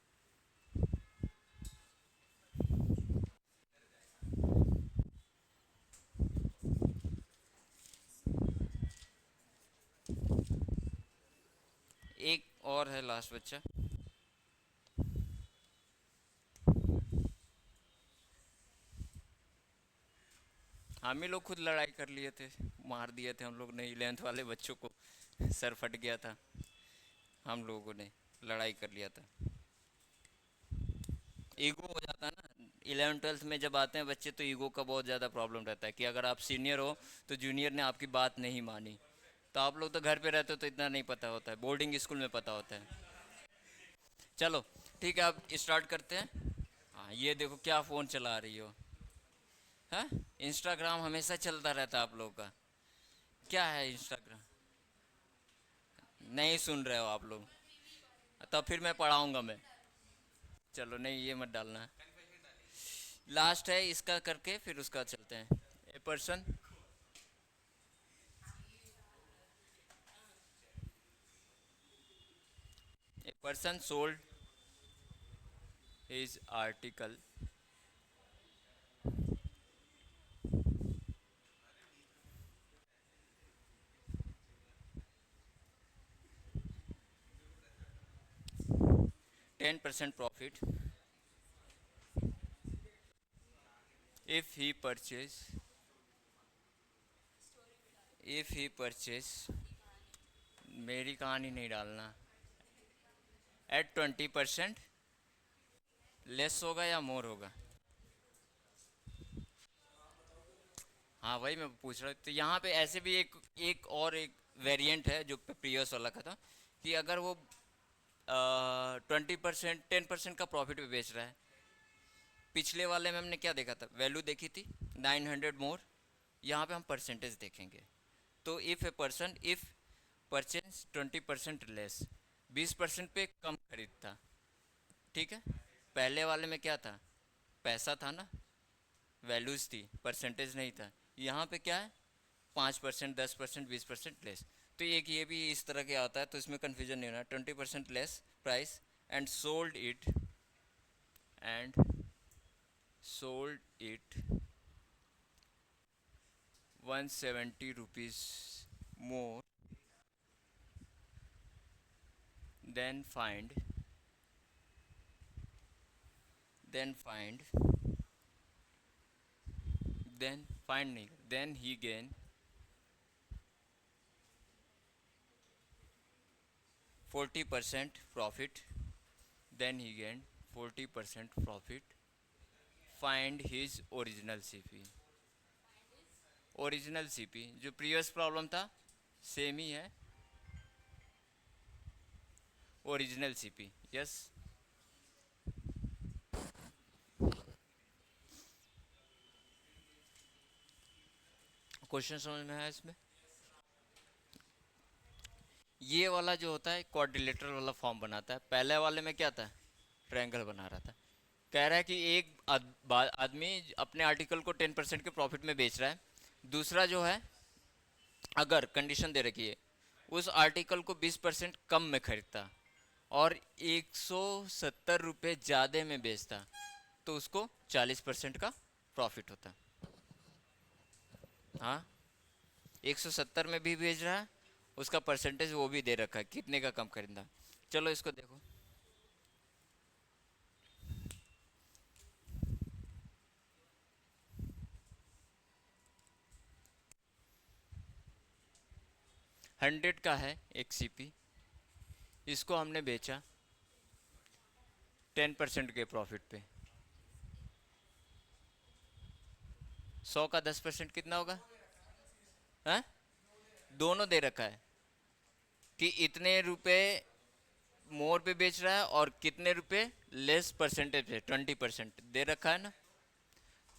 एक और है लास्ट बच्चा। हम ही लोग खुद लड़ाई कर लिए थे, मार दिए थे हम लोग ने 11th वाले बच्चों को, सर फट गया था, हम लोगों ने लड़ाई कर लिया था। ईगो हो जाता है ना, 11th 12th में जब आते हैं बच्चे तो ईगो का बहुत ज़्यादा प्रॉब्लम रहता है कि अगर आप सीनियर हो तो जूनियर ने आपकी बात नहीं मानी। तो आप लोग तो घर पे रहते हो तो इतना नहीं पता होता है, बोर्डिंग स्कूल में पता होता है। चलो ठीक है, अब स्टार्ट करते हैं। हाँ ये देखो क्या फ़ोन चला रही हो, हाँ इंस्टाग्राम हमेशा चलता रहता है आप लोगों का, क्या है इंस्टाग्राम? नहीं सुन रहे हो आप लोग, तब फिर मैं पढ़ाऊँगा मैं। चलो नहीं ये मत डालना, लास्ट है इसका करके फिर उसका चलते हैं। A person, A person sold his article 10% profit if he purchase, if he purchase, मेरी कहानी नहीं डालना, एट 20% लेस होगा या मोर होगा? हाँ वही मैं पूछ रहा हूँ, तो यहाँ पे ऐसे भी एक वेरिएंट है जो प्रीवियस वाला का था, कि अगर वो 20% 10% का प्रॉफिट पे बेच रहा है। पिछले वाले में हमने क्या देखा था, वैल्यू देखी थी 900 मोर, यहाँ पे हम परसेंटेज देखेंगे। तो if a person if purchase 20% less, 20% पे कम खरीदता, ठीक है। पहले वाले में क्या था, पैसा था ना, वैल्यूज़ थी, परसेंटेज नहीं था। यहाँ पे क्या है, 5%, 10%, 20% लेस। तो एक ये भी इस तरह के आता है, तो इसमें कन्फ्यूजन नहीं होना। 20% less price and and sold it 170 rupees more then find then find then find नहीं, then he gain 40% profit, then he gain 40% profit, find his original CP. Original CP जो प्रीवियस प्रॉब्लम था same ही है, original CP, yes. Question समझ में आया इसमें? ये वाला जो होता है क्वाड्रिलेटरल वाला फॉर्म बनाता है, पहले वाले में क्या था, ट्रायंगल बना रहा था। कह रहा है कि एक आदमी अपने आर्टिकल को 10% के प्रॉफिट में बेच रहा है, दूसरा जो है अगर कंडीशन दे रखी है उस आर्टिकल को 20% कम में खरीदता और 170 रुपये ज़्यादा में बेचता, तो उसको 40% का प्रॉफिट होता। हाँ 170 में भी बेच रहा है, उसका परसेंटेज वो भी दे रखा है कितने का कम खरीदा। चलो इसको देखो, हंड्रेड का है एक सीपी, इसको हमने बेचा 10% के प्रॉफिट पे, 100 का 10% कितना होगा, हाँ दोनों दे रखा है कि इतने रुपए मोर पे बेच रहा है और कितने रुपए लेस परसेंटेज पे, 20% दे रखा है ना।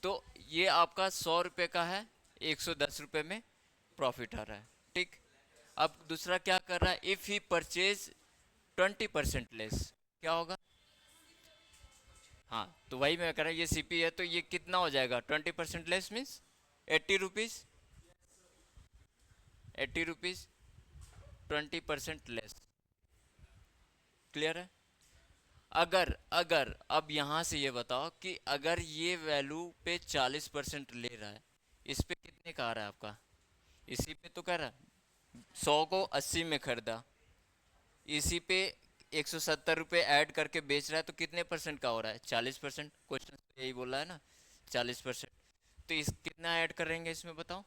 तो ये आपका 100 रुपये का है 110 रुपये में प्रॉफिट आ रहा है, ठीक। अब दूसरा क्या कर रहा है, इफ़ ही परचेज 20% लेस, क्या होगा? हाँ, तो वही मैं कह रहा हूँ, ये सीपी है तो ये कितना हो जाएगा? 20% less means 80 rupees, 80 rupees, 20% less. Clear है? अगर अगर अब यहाँ से ये बताओ कि अगर ये वैल्यू पे 40% ले रहा है, इस पे कितने का आ रहा है आपका? इसी पे तो कह रहा है 100 को 80 में खरीदा, इसी पे 170 रुपये ऐड करके बेच रहा है, तो कितने परसेंट का हो रहा है? 40%। क्वेश्चन तो यही बोला है ना, 40%। तो इस कितना ऐड करेंगे इसमें बताओ?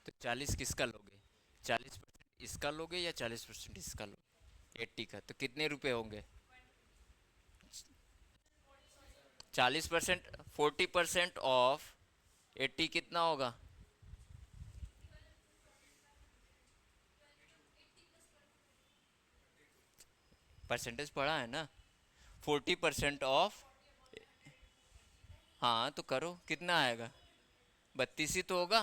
तो 40 किसका लोगे? 40% इसका लोगे या 40% इसका लोगे? 80 का, तो कितने रुपए होंगे? 40%, 40% ऑफ 80 कितना होगा? परसेंटेज पढ़ा है ना? 40% ऑफ, हाँ तो करो, कितना आएगा? 32 ही तो होगा।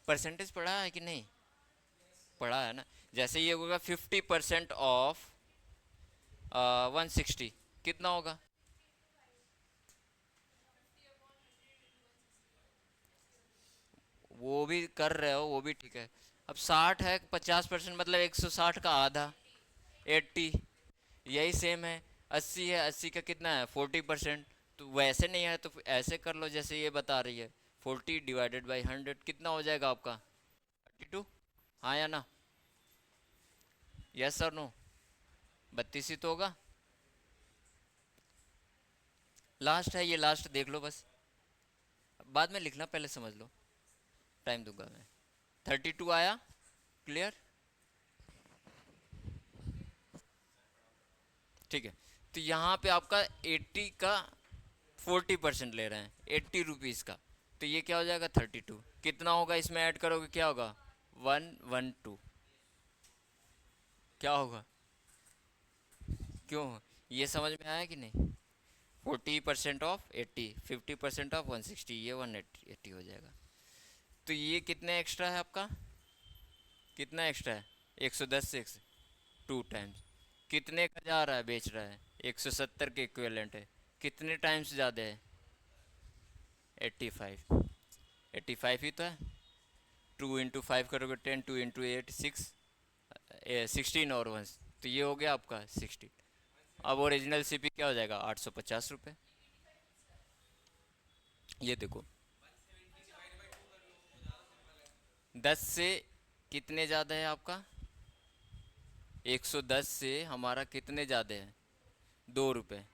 परसेंटेज पढ़ा है कि नहीं? पढ़ा है ना। जैसे ये होगा 50% ऑफ 160, कितना होगा? वो भी कर रहे हो, वो भी ठीक है। अब 60 है, 50% मतलब 160 का आधा, 80। यही सेम है। 80 है, 80 का कितना है? 40%। तो वैसे नहीं है तो ऐसे कर लो जैसे ये बता रही है, 40 डिवाइडेड बाई 100 कितना हो जाएगा आपका? 32। हाँ या ना? यस और नो? 32 ही तो होगा। लास्ट है ये, लास्ट देख लो बस, बाद में लिखना, पहले समझ लो, टाइम दूंगा मैं। 32 आया? क्लियर? ठीक है। तो यहाँ पे आपका 80 का 40% ले रहे हैं, 80 रुपीज़ का। तो ये क्या हो जाएगा? 32। कितना होगा इसमें ऐड करोगे, क्या होगा? 112। क्या होगा? क्यों? ये समझ में आया कि नहीं? 40% ऑफ 80, 50% ऑफ 160, ये 180 हो जाएगा। तो ये कितने एक्स्ट्रा है आपका? कितना एक्स्ट्रा है? 110 से 2 टाइम्स। कितने का जा रहा है, बेच रहा है? 170 के इक्विवेलेंट है। कितने टाइम्स ज़्यादा है? 85। 85 ही तो है। 2 × 5 करोगे 10, 2 × 8 6, 16 और 1, तो ये हो गया आपका 16। अब ओरिजिनल सीपी क्या हो जाएगा? 850 रुपये। ये देखो, 10 से कितने ज़्यादा है आपका? 110 से हमारा कितने ज़्यादा है? 2 रुपये।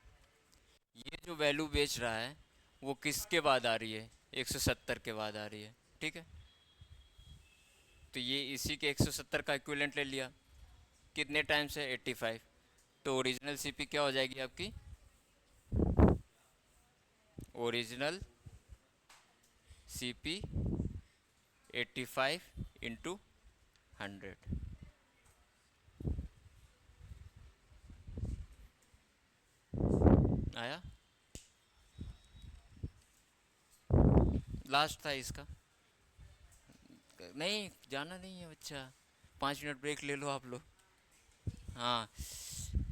ये जो वैल्यू बेच रहा है वो किसके बाद आ रही है? 170 के बाद आ रही है, ठीक है। तो ये इसी के 170 का इक्विवेलेंट ले लिया। कितने टाइम्स है? 85। तो ओरिजिनल सीपी क्या हो जाएगी आपकी? Original CP 85 into 100। आया? लास्ट था इसका। नहीं जाना नहीं है बच्चा, 5 मिनट ब्रेक ले लो आप लोग। हाँ,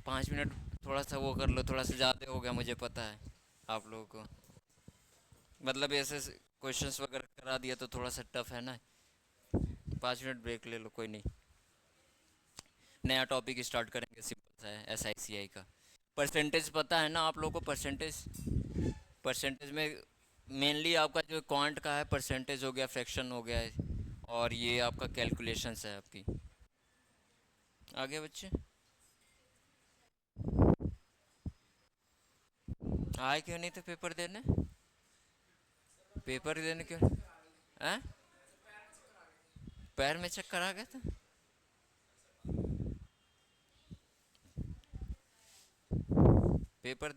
5 मिनट थोड़ा सा वो कर लो, थोड़ा सा ज़्यादा हो गया मुझे पता है आप लोगों को। मतलब ऐसे क्वेश्चंस वगैरह करा दिया तो थोड़ा सा टफ है ना। 5 मिनट ब्रेक ले लो, कोई नहीं। नया टॉपिक स्टार्ट करेंगे, सिंपल सा है, SICI का। परसेंटेज पता है ना आप लोगों को? परसेंटेज, परसेंटेज में मेनली आपका जो क्वांट का है, परसेंटेज हो गया, फ्रैक्शन हो गया है, और ये आपका कैलकुलेशंस है आपकी। आगे बच्चे आए क्यों नहीं थे पेपर देने? पेपर देने क्यों? हैं? पैर में चक्कर आ गया था? पेपर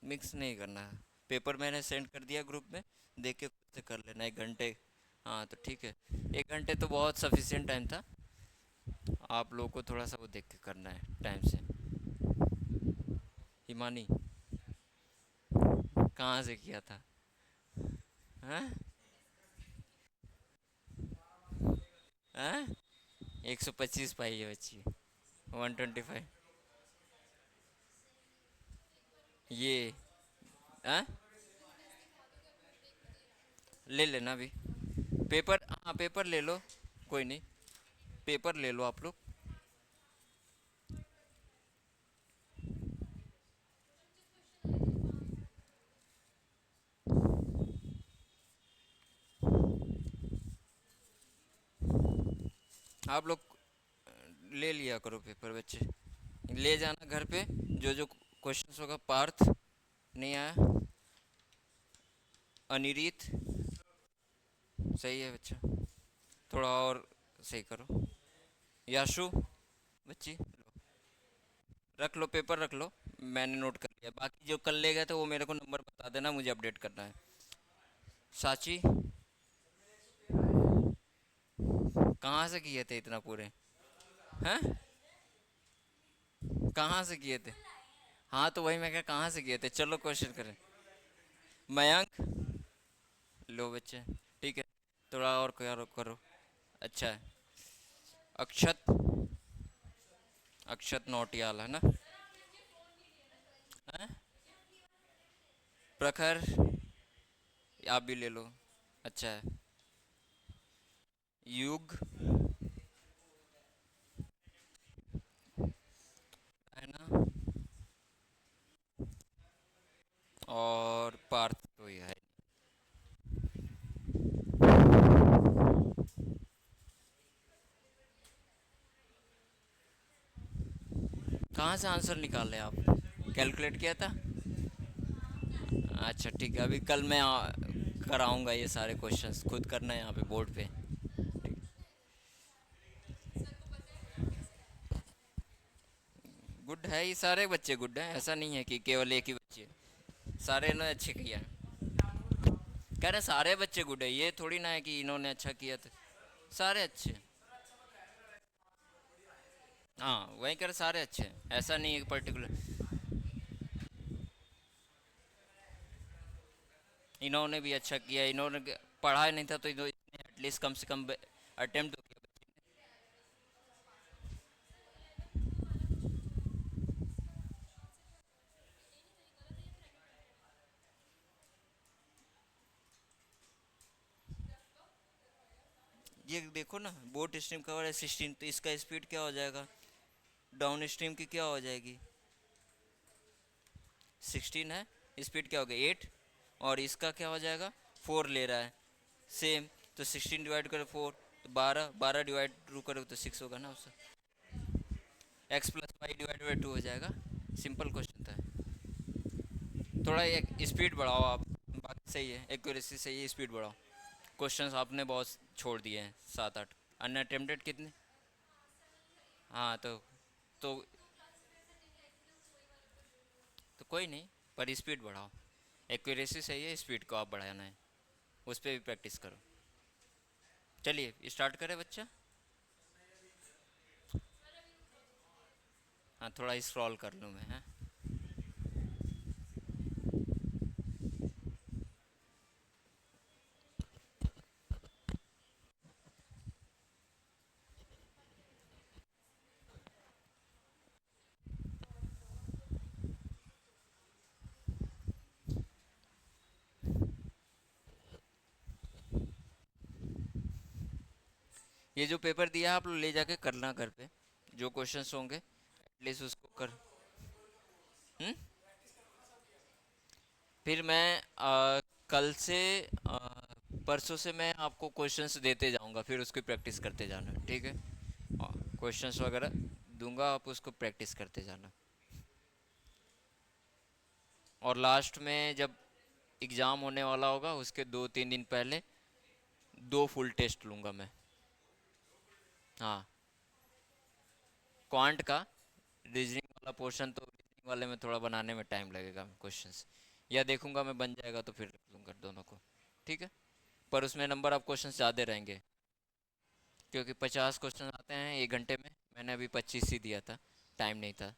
मिक्स नहीं करना है। पेपर मैंने सेंड कर दिया ग्रुप में, देख के खुद से कर लेना 1 घंटे। हाँ तो ठीक है, 1 घंटे तो बहुत सफिशिएंट टाइम था। आप लोगों को थोड़ा सा वो देख के करना है टाइम से। हिमानी कहाँ से किया था? हाँ? हाँ? 125 पाई है बच्ची। 125। ये। हाँ? ले लेना अभी। पेपर, हाँ पेपर ले लो। कोई नहीं, पेपर ले लो आप लोग। आप लोग ले लिया करो पेपर बच्चे। ले जाना घर पे। जो जो क्वेश्चंस होगा, पार्थ नहीं आया, अनिरीत सही है बच्चा, थोड़ा और सही करो। याशु बच्ची, रख लो पेपर रख लो। मैंने नोट कर लिया, बाकी जो कल ले गए थे वो मेरे को नंबर बता देना, मुझे अपडेट करना है। साची, कहाँ से किए थे इतना पूरे? हैं? कहाँ से किए थे? हाँ तो वही मैं क्या, कहाँ से किए थे? चलो क्वेश्चन करें। मयंक, लो बच्चे, ठीक है, थोड़ा और करो करो। अच्छा है। अक्षत, अक्षत नौटियाल है ना? हैं? प्रखर, आप भी ले लो। अच्छा है। युग है ना? और पार्थ तो ये है। कहाँ से आंसर निकाल रहे आप? कैलकुलेट किया था? अच्छा ठीक है, अभी कल मैं कराऊंगा ये सारे क्वेश्चंस, खुद करना है यहाँ पे बोर्ड पे। गुड है, ये सारे बच्चे गुड हैं, ऐसा नहीं है कि केवल एक ही बच्चे। सारे ने अच्छे किया है। कह रहे सारे बच्चे गुड है, ये थोड़ी ना है कि इन्होंने अच्छा किया था। सारे अच्छे हैं। हाँ वही कह रहे सारे अच्छे हैं, ऐसा नहीं है पर्टिकुलर। इन्होंने भी अच्छा किया, इन्होंने पढ़ा नहीं था तो इन्होंने एटलीस्ट कम से कम अटेम्प्ट तो किया। ये देखो ना, बोट स्ट्रीम कवर है 16, तो इसका स्पीड क्या हो जाएगा? डाउन स्ट्रीम की क्या हो जाएगी? 16 है, स्पीड क्या हो गया 8। और इसका क्या हो जाएगा? 4 ले रहा है, सेम। तो 16 डिवाइड करो 4, तो 12, 12 डिवाइड टू करो तो 6 होगा ना उससे। X plus Y divide by 2 हो जाएगा। सिंपल क्वेश्चन था। थोड़ा एक स्पीड बढ़ाओ आप। बाकी सही है, एक्यूरेसी सही है, स्पीड बढ़ाओ। क्वेश्चंस आपने बहुत छोड़ दिए हैं, 7 8। अनअटेम्प्टेड कितने? हाँ तो तो कोई नहीं, पर स्पीड बढ़ाओ। एक्यूरेसी सही है, स्पीड को आप बढ़ाना है, उस पर भी प्रैक्टिस करो। चलिए स्टार्ट करें बच्चा। हाँ थोड़ा स्क्रॉल कर लूँ मैं, हाँ। ये जो पेपर दिया है आप लोग ले जाके करना घर पे, जो क्वेश्चंस होंगे एटलीस्ट उसको कर। हम्म। फिर मैं कल से परसों से मैं आपको क्वेश्चंस देते जाऊंगा, फिर उसकी प्रैक्टिस करते जाना, ठीक है? क्वेश्चंस वगैरह दूंगा, आप उसको प्रैक्टिस करते जाना। और लास्ट में जब एग्ज़ाम होने वाला होगा उसके 2 3 दिन पहले 2 फुल टेस्ट लूँगा मैं। हाँ, क्वांट का। रीजनिंग वाला पोर्शन तो रीजनिंग वाले में थोड़ा बनाने में टाइम लगेगा क्वेश्चंस, या देखूंगा मैं बन जाएगा तो फिर रख लूँगा दोनों को, ठीक है? पर उसमें नंबर ऑफ क्वेश्चंस ज़्यादा रहेंगे, क्योंकि 50 क्वेश्चन आते हैं 1 घंटे में। मैंने अभी 25 ही दिया था, टाइम नहीं था।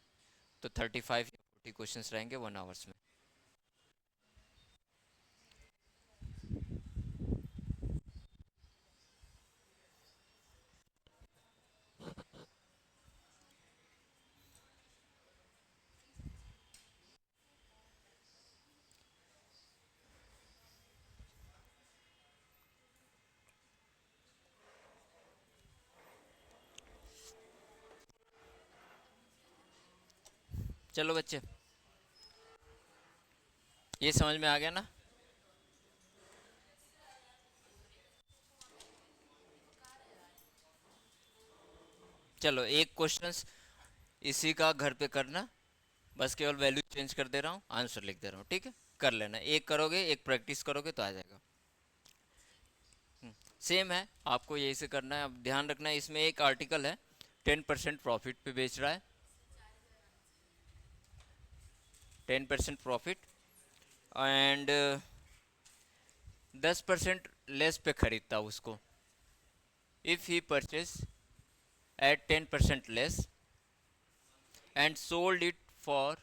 तो 35 या 40 क्वेश्चंस रहेंगे 1 आवर्स में। चलो बच्चे, ये समझ में आ गया ना? चलो एक क्वेश्चन इसी का घर पे करना, बस केवल वैल्यू चेंज कर दे रहा हूँ, आंसर लिख दे रहा हूँ, ठीक है? कर लेना, एक करोगे एक प्रैक्टिस करोगे तो आ जाएगा। सेम है, आपको यही से करना है। अब ध्यान रखना है, इसमें एक आर्टिकल है 10% प्रॉफिट पे बेच रहा है, 10% प्रॉफिट, एंड 10% लेस पे खरीदता उसको। If he purchase at 10% less and sold it for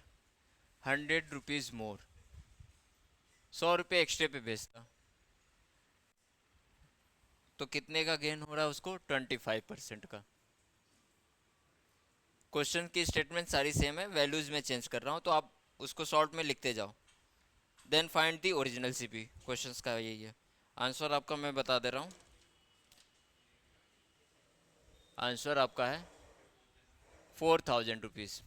100 rupees more, 100 रुपये एक्स्ट्रा पे बेचता, तो कितने का गेन हो रहा है उसको? 25% का। क्वेश्चन की स्टेटमेंट सारी सेम है, वैल्यूज में चेंज कर रहा हूँ, तो आप उसको शॉर्ट में लिखते जाओ। Then find the original CP, questions का यही है। आंसर आपका मैं बता दे रहा हूँ, आंसर आपका है 4000 रुपीज़।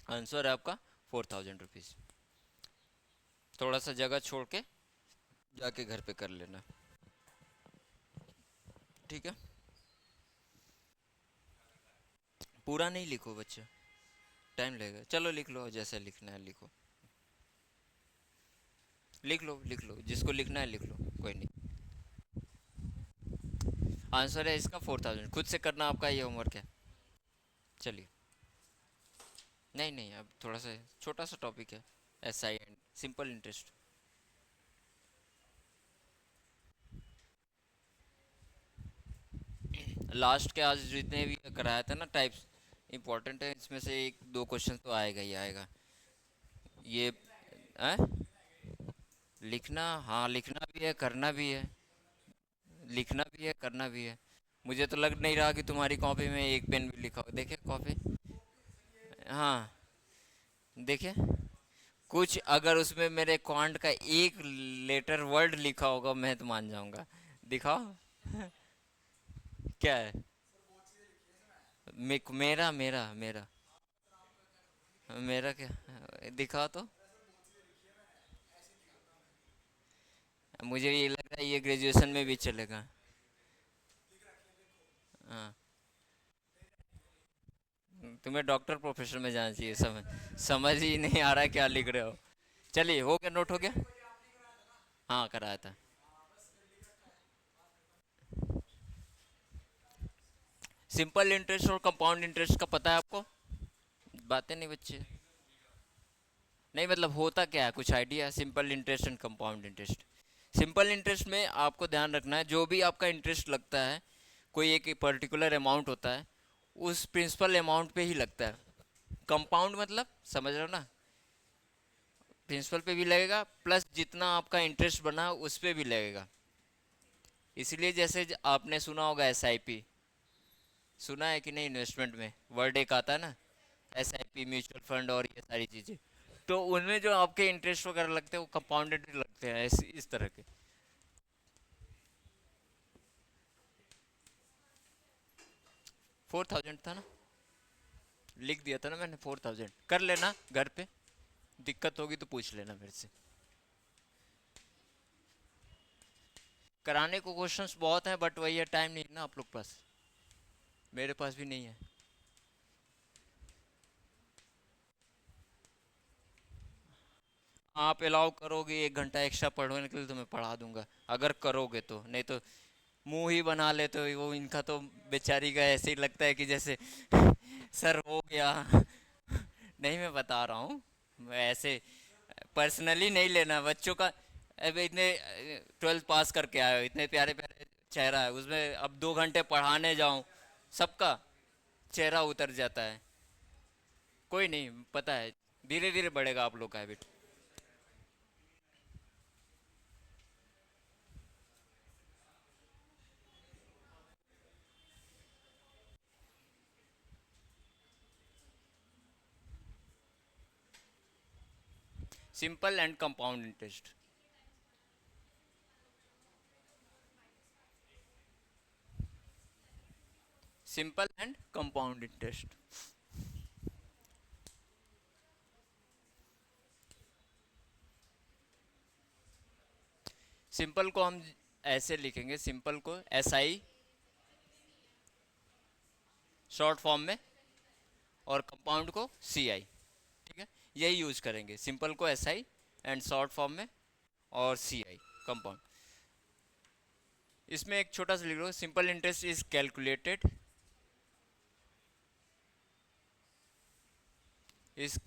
आंसर है आपका 4000 रुपीज़। थोड़ा सा जगह छोड़ के जाके घर पे कर लेना, ठीक है? पूरा नहीं लिखो बच्चे, टाइम लगेगा। चलो लिख लो, जैसे लिखना है लिखो, लिख लो लिख लो, जिसको लिखना है लिख लो, कोई नहीं। आंसर है इसका 4000, खुद से करना, आपका ये होमवर्क है। चलिए, नहीं नहीं, अब थोड़ा सा छोटा सा टॉपिक है, S I and simple interest. Last के आज जितने भी कराया था ना टाइप्स, इंपॉर्टेंट है, इसमें से एक दो क्वेश्चन तो आएगा ही आएगा। ये लिखना, हाँ लिखना भी है करना भी है, लिखना भी है करना भी है। मुझे तो लग नहीं रहा कि तुम्हारी कॉपी में एक पेन भी लिखा हो, देखे कॉपी? हाँ, देखे, कुछ अगर उसमें मेरे क्वांट का एक लेटर वर्ड लिखा होगा मैं तो मान जाऊंगा। दिखाओ, क्या है? मेरा मेरा मेरा मेरा क्या? दिखाओ तो। मुझे ये लग रहा है ये ग्रेजुएशन में भी चलेगा। हाँ, तुम्हें डॉक्टर प्रोफेशन में जाना चाहिए, समझ समझ ही नहीं आ रहा है क्या लिख रहे हो। चलिए, हो गया, नोट हो गया? हाँ, कराया था। सिंपल इंटरेस्ट और कंपाउंड इंटरेस्ट का पता है आपको? बातें नहीं बच्चे, नहीं मतलब होता क्या है, कुछ idea? Simple interest and compound interest. Simple interest में आपको ध्यान रखना है, जो भी आपका इंटरेस्ट लगता है, कोई एक पर्टिकुलर अमाउंट होता है, उस प्रिंसिपल अमाउंट पे ही लगता है। कंपाउंड मतलब समझ रहे हो ना, प्रिंसिपल पे भी लगेगा प्लस जितना आपका इंटरेस्ट बना उस पे भी लगेगा। इसलिए जैसे आपने सुना होगा एसआईपी, सुना है कि नहीं? इन्वेस्टमेंट में वर्ड एक आता है ना, एसआईपी, म्यूचुअल फंड और ये सारी चीज़ें, तो उनमें जो आपके इंटरेस्ट वगैरह लगते हैं वो कंपाउंडेड लगते हैं, इस तरह के। 4000 था ना, लिख दिया था ना मैंने 4000। कर लेना घर पे, दिक्कत होगी तो पूछ लेना मेरे से। कराने को क्वेश्चंस बहुत हैं, बट वही है, टाइम नहीं है ना आप लोग पास, मेरे पास भी नहीं है। आप अलाउ करोगे 1 घंटा एक्स्ट्रा पढ़ने के लिए तो मैं पढ़ा दूंगा, अगर करोगे तो, नहीं तो मुंह ही बना लेते हो। वो इनका तो बेचारी का ऐसे ही लगता है कि जैसे सर हो गया। नहीं, मैं बता रहा हूँ, मैं ऐसे पर्सनली नहीं लेना बच्चों का। अबे इतने 12th पास करके आए हो, इतने प्यारे प्यारे चेहरा है, उसमें अब 2 घंटे पढ़ाने जाऊं, सबका चेहरा उतर जाता है। कोई नहीं, पता है, धीरे धीरे बढ़ेगा आप लोग का habit. Simple and compound interest, simple and compound interest. Simple को हम ऐसे लिखेंगे, सिंपल को SI शॉर्ट फॉर्म में, और कंपाउंड को CI। ठीक है, यही यूज करेंगे, सिंपल को SI एंड शॉर्ट फॉर्म में, और CI कंपाउंड। इसमें एक छोटा सा लिख लो, simple interest is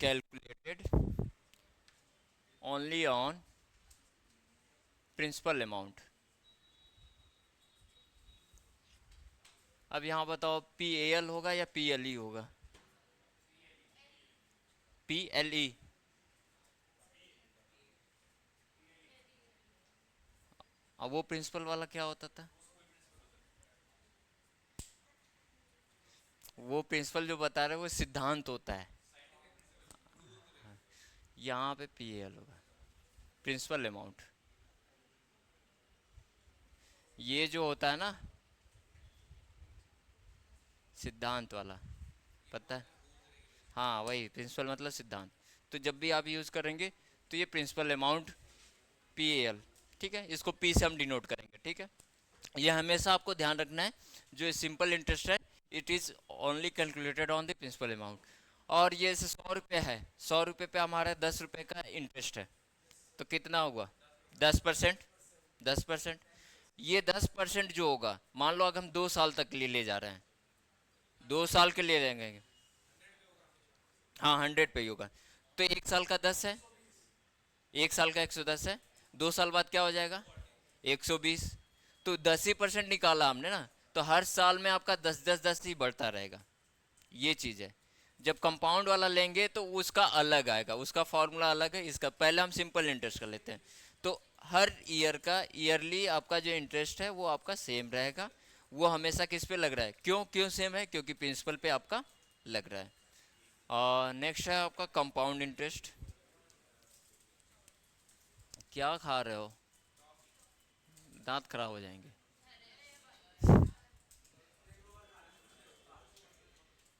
calculated only on principal amount. अब यहाँ बताओ PAL होगा या PLE होगा? PLE। अब वो प्रिंसिपल वाला क्या होता था? वो प्रिंसिपल जो बता रहे हैं वो सिद्धांत होता है। यहाँ पे PAL होगा, प्रिंसिपल अमाउंट। ये जो होता है ना सिद्धांत वाला, पता है? हाँ वही प्रिंसिपल मतलब सिद्धांत। तो जब भी आप यूज़ करेंगे तो ये प्रिंसिपल अमाउंट PAL, ठीक है, इसको P से हम डिनोट करेंगे। ठीक है, ये हमेशा आपको ध्यान रखना है, जो सिंपल इंटरेस्ट है it is only calculated on the principal amount. और ये 100 रुपये है, 100 रुपये पे हमारा 10 रुपये का इंटरेस्ट है, तो कितना होगा? 10%। 10%, ये 10% जो होगा, मान लो अगर हम 2 साल तक के लिए ले जा रहे हैं, 2 साल के लिए लेंगे, हाँ 100 पे ही होगा, तो 1 साल का 10 है, 1 साल का 110 है, 2 साल बाद क्या हो जाएगा? 120। तो 10% निकाला हमने ना, तो हर साल में आपका 10 10 10 ही बढ़ता रहेगा। ये चीज़ है। जब कंपाउंड वाला लेंगे तो उसका अलग आएगा, उसका फॉर्मूला अलग है, इसका पहले हम सिंपल इंटरेस्ट कर लेते हैं। तो हर ईयर का ईयरली आपका जो इंटरेस्ट है वो आपका सेम रहेगा। वो हमेशा किस पे लग रहा है? क्यों क्यों सेम है? क्योंकि प्रिंसिपल पे आपका लग रहा है। और नेक्स्ट है आपका कंपाउंड इंटरेस्ट। क्या खा रहे हो? दांत खराब हो जाएंगे।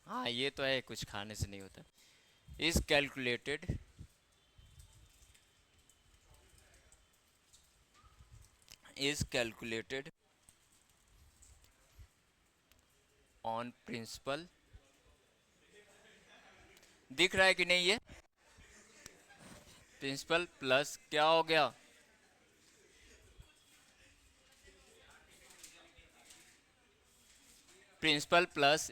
हाँ ये तो है, कुछ खाने से नहीं होता। Is calculated on principal. दिख रहा है कि नहीं? ये प्रिंसिपल प्लस क्या हो गया? Principal plus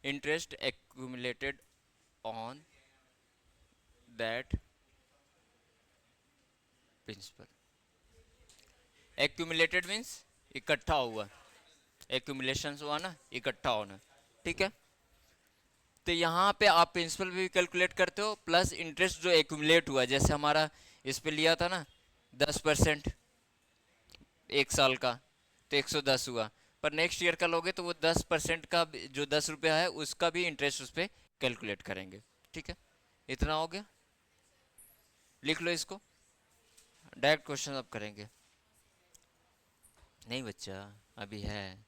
interest accumulated on that principal. Accumulated means इकट्ठा हुआ, एक्यूमुलेशन हुआ ना, इकट्ठा होना। ठीक है, तो यहाँ पे आप प्रिंसिपल भी कैलकुलेट करते हो प्लस इंटरेस्ट जो एक्यूमुलेट हुआ, जैसे हमारा इस पे लिया था ना 10% 1 साल का, तो 110 हुआ। पर नेक्स्ट ईयर का लोगे तो वो 10% का जो 10 रुपया है उसका भी इंटरेस्ट उस पर कैलकुलेट करेंगे। ठीक है, इतना हो गया, लिख लो इसको। डायरेक्ट क्वेश्चन अब करेंगे। नहीं बच्चा, अभी है।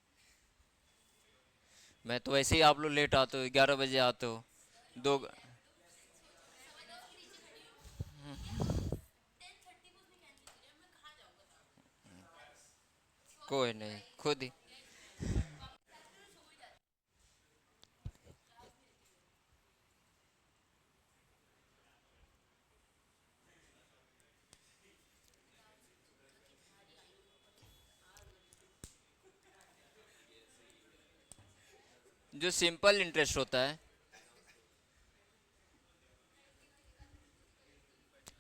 मैं तो वैसे ही, आप लोग लेट आते हो, 11 बजे आते हो। दो कोई नहीं, खुद ही। जो सिंपल इंटरेस्ट होता है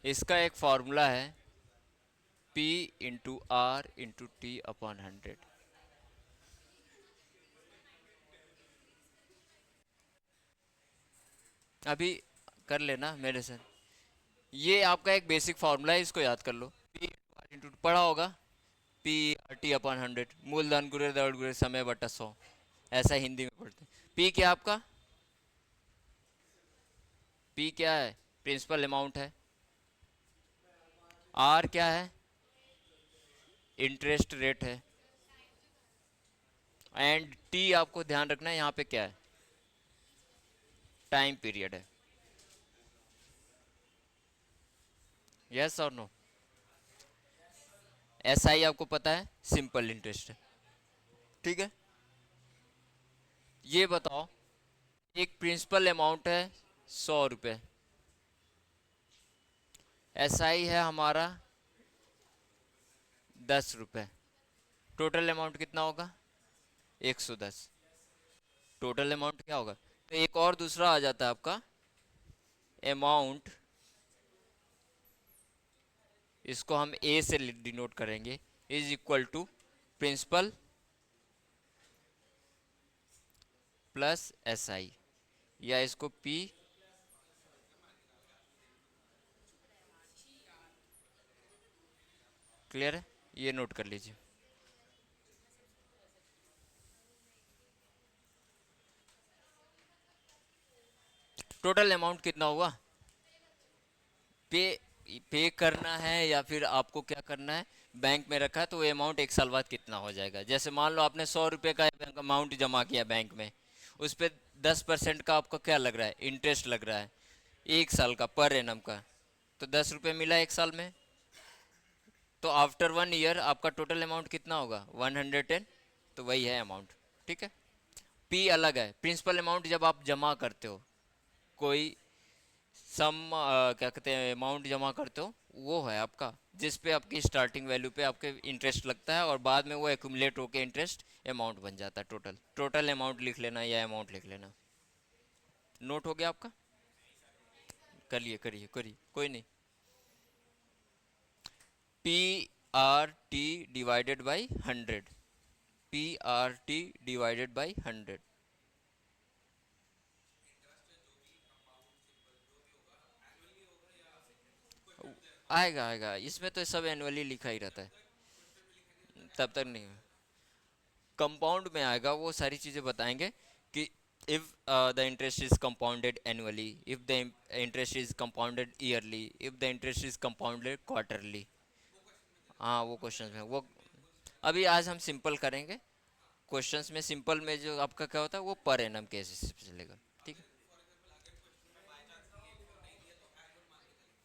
इसका एक फॉर्मूला है P/R/T/100। अभी कर लेना मेरे से। ये आपका एक बेसिक फार्मूला है, इसको याद कर लो। P/R पढ़ा होगा, P/RT/100, मूलधन गुणे दौड़ गुणे समय बटा 100, ऐसा हिंदी में पढ़ते हैं। P क्या आपका? P क्या है? प्रिंसिपल अमाउंट है। R क्या है? इंटरेस्ट रेट है। एंड T आपको ध्यान रखना है यहाँ पे क्या है? टाइम पीरियड है। यस और नो? SI आपको पता है, सिंपल इंटरेस्ट है, ठीक है। ये बताओ, एक प्रिंसिपल अमाउंट है 100 रुपये, SI है हमारा 10 रुपये, टोटल अमाउंट कितना होगा? 110। टोटल अमाउंट क्या होगा? तो एक और दूसरा आ जाता है आपका अमाउंट, इसको हम ए से डिनोट करेंगे, is equal to principal plus SI, या इसको P, क्लियर है? ये नोट कर लीजिए। टोटल अमाउंट कितना हुआ? पे पे करना है या फिर आपको क्या करना है, बैंक में रखा है तो वो अमाउंट एक साल बाद कितना हो जाएगा। जैसे मान लो आपने 100 रुपये का अमाउंट जमा किया बैंक में, उस पर 10% का आपका क्या लग रहा है, इंटरेस्ट लग रहा है, एक साल का पर एनम का, तो 10 रुपये मिला एक साल में। तो आफ्टर 1 ईयर आपका टोटल अमाउंट कितना होगा? 110। तो वही है अमाउंट, ठीक है। पी अलग है, प्रिंसिपल अमाउंट जब आप जमा करते हो, कोई सम क्या कहते हैं अमाउंट जमा करते हो, वो है आपका जिस पे आपकी स्टार्टिंग वैल्यू पे आपके इंटरेस्ट लगता है और बाद में वो एक्यूमुलेट होके इंटरेस्ट अमाउंट बन जाता है। टोटल टोटल अमाउंट लिख लेना या अमाउंट लिख लेना। नोट हो गया आपका? करिए करिए करिए, कोई नहीं। PRT divided by 100, PRT divided by 100। आएगा आएगा, इसमें तो सब एनुअली लिखा ही रहता है, तब तक नहीं। कंपाउंड में आएगा, वो सारी चीज़ें बताएंगे कि if the interest is compounded annually, if the interest is compounded yearly, if the interest is compounded quarterly. हाँ वो क्वेश्चंस में वो, अभी आज हम सिंपल करेंगे। क्वेश्चंस में सिंपल में जो आपका क्या होता है वो पर एनम के हिसाब से चलेगा, ठीक है।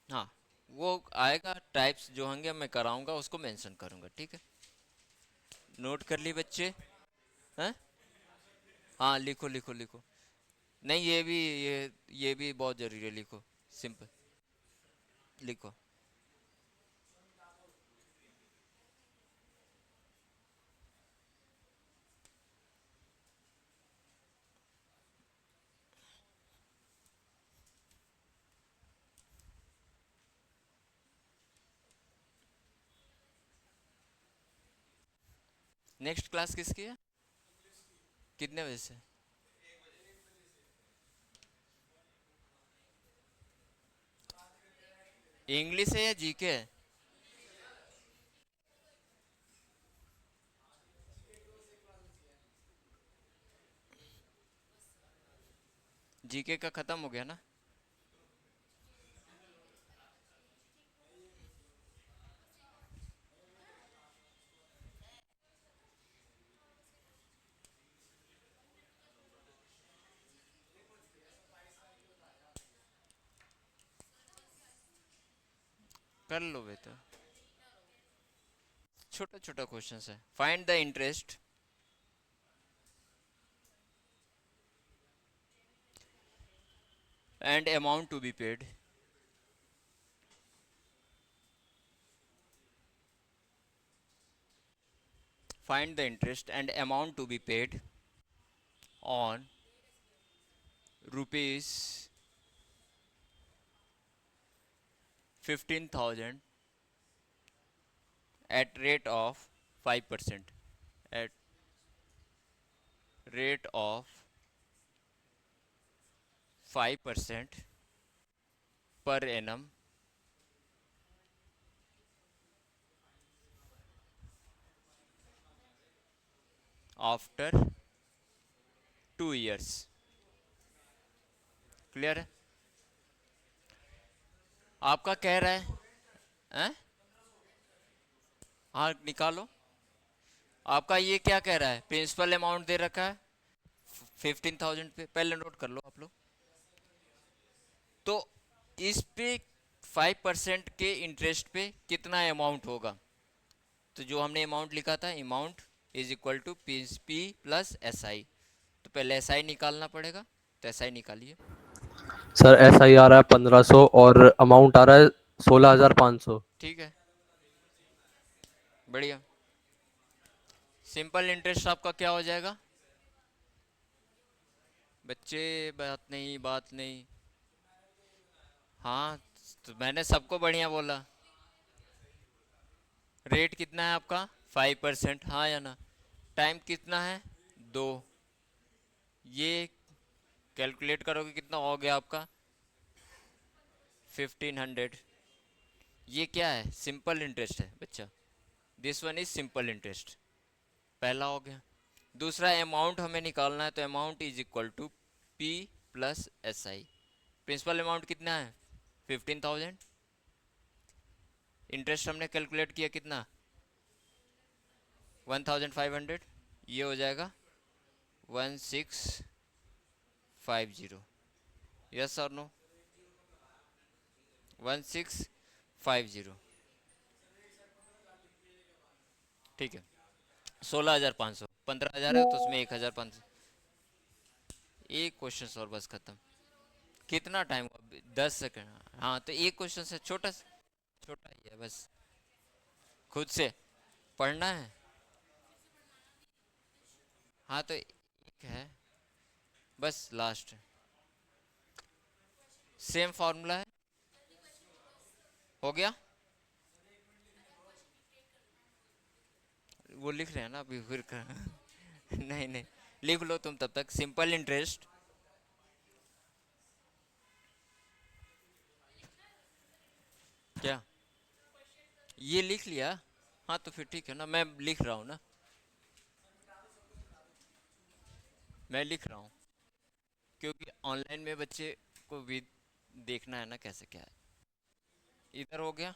हाँ वो आएगा, टाइप्स जो होंगे मैं कराऊंगा उसको मेंशन करूंगा, ठीक है। नोट कर ली बच्चे? हैं? हाँ लिखो लिखो लिखो। नहीं ये भी, ये भी बहुत जरूरी है, लिखो। सिंपल लिखो। नेक्स्ट क्लास किसकी है? कितने बजे से? इंग्लिश है या जीके है? जीके का खत्म हो गया ना? कर लो बेटा, छोटा छोटा क्वेश्चन है। Find the interest and amount to be paid, find the interest and amount to be paid on rupees 15,000 at rate of 5%, at rate of 5% per annum after 2 years। Clear है? आपका कह रहा है, हैं? हाँ निकालो। आपका ये क्या कह रहा है, प्रिंसिपल अमाउंट दे रखा है 15,000 पे, पहले नोट कर लो आप लोग। इस पे 5% के इंटरेस्ट पे कितना अमाउंट होगा। तो जो हमने अमाउंट लिखा था, amount is equal to P plus S I. तो पहले एस आई निकालना पड़ेगा, तो एस आई निकालिए। सर SI आ रहा है 1500 और अमाउंट आ रहा है 16,500। ठीक है, बढ़िया। सिंपल इंटरेस्ट आपका क्या हो जाएगा बच्चे? बात नहीं, बात नहीं। हाँ, तो मैंने सबको बढ़िया बोला। रेट कितना है आपका? 5%, हाँ या ना? टाइम कितना है? 2। ये कैलकुलेट करोगे कितना हो गया आपका? 1500। ये क्या है? सिंपल इंटरेस्ट है बच्चा। This one is simple interest. पहला हो गया। दूसरा अमाउंट हमें निकालना है, तो amount is equal to P plus S I. Principal amount कितना है? 15,000। इंटरेस्ट हमने कैलकुलेट किया कितना? 1,500। ये हो जाएगा 1650। यस और नो? 1650। ठीक है। 16,500, 15,000 है तो उसमें 1,500। एक क्वेश्चन और बस खत्म। कितना टाइम हुआ? 10 सेकंड। हाँ, तो एक क्वेश्चन से छोटा ही है बस। खुद से पढ़ना है। हाँ, तो एक है बस, लास्ट। सेम फॉर्मूला है। हो गया? वो लिख रहे हैं ना अभी फिर नहीं नहीं, लिख लो तुम तब तक। सिंपल इंटरेस्ट, क्या ये लिख लिया? हाँ, तो फिर ठीक है ना, मैं लिख रहा हूँ ना, मैं लिख रहा हूँ, क्योंकि ऑनलाइन में बच्चे को भी देखना है ना कैसे क्या है। इधर हो गया।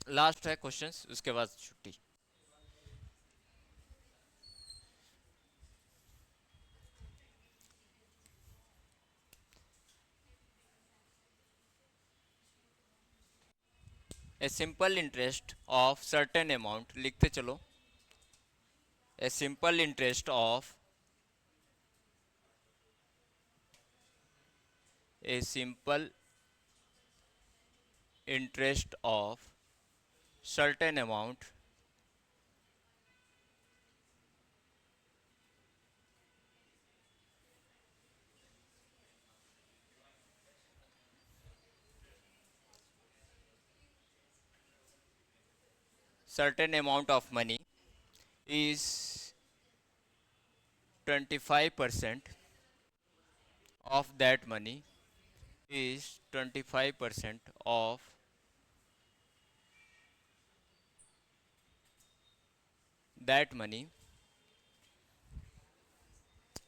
लास्ट है क्वेश्चंस, उसके बाद छुट्टी। A simple interest of certain amount, लिखते चलो। A simple interest of, a simple interest of certain amount of money is 25% of that money, is 25% of that money,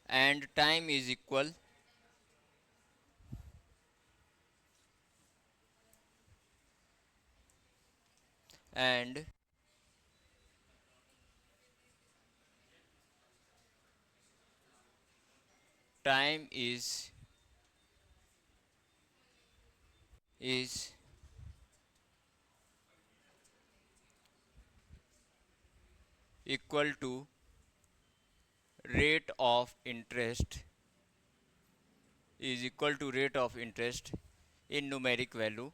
and time is equal, and time is equal to rate of interest, is equal to rate of interest in numeric value,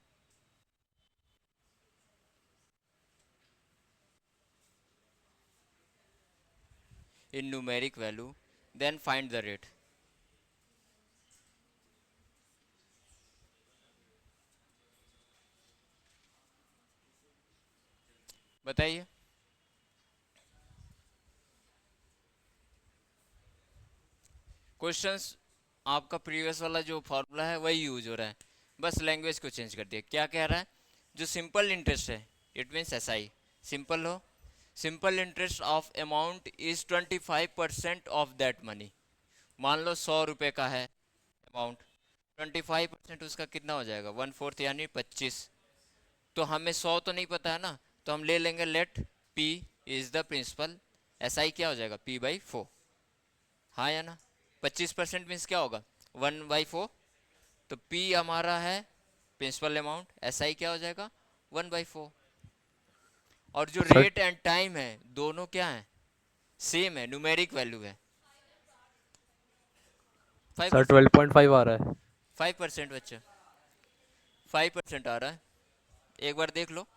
in numeric value, then find the rate। बताइए। Questions आपका previous वाला जो formula है वही use हो रहा है, बस लैंग्वेज को चेंज कर दिया। क्या कह रहा है? जो सिंपल इंटरेस्ट है, it means S I, simple हो। Simple interest of amount is 25% of that money. मान लो 100 रुपये का है अमाउंट, 25% उसका कितना हो जाएगा? 1/4 यानी 25। तो हमें 100 तो नहीं पता है ना, तो हम ले लेंगे let P is the principal. S I क्या हो जाएगा? P/4। हाँ या ना? 25% मीन्स क्या होगा? 1/4। तो पी हमारा है प्रिंसिपल अमाउंट, एस आई क्या हो जाएगा? 1/4। और जो सर रेट एंड टाइम है दोनों क्या है? सेम है, न्यूमेरिक वैल्यू है। फाइव सर परसेंट 12.5 आ रहा है। 5% बच्चा, 5% आ रहा है, एक बार देख लो।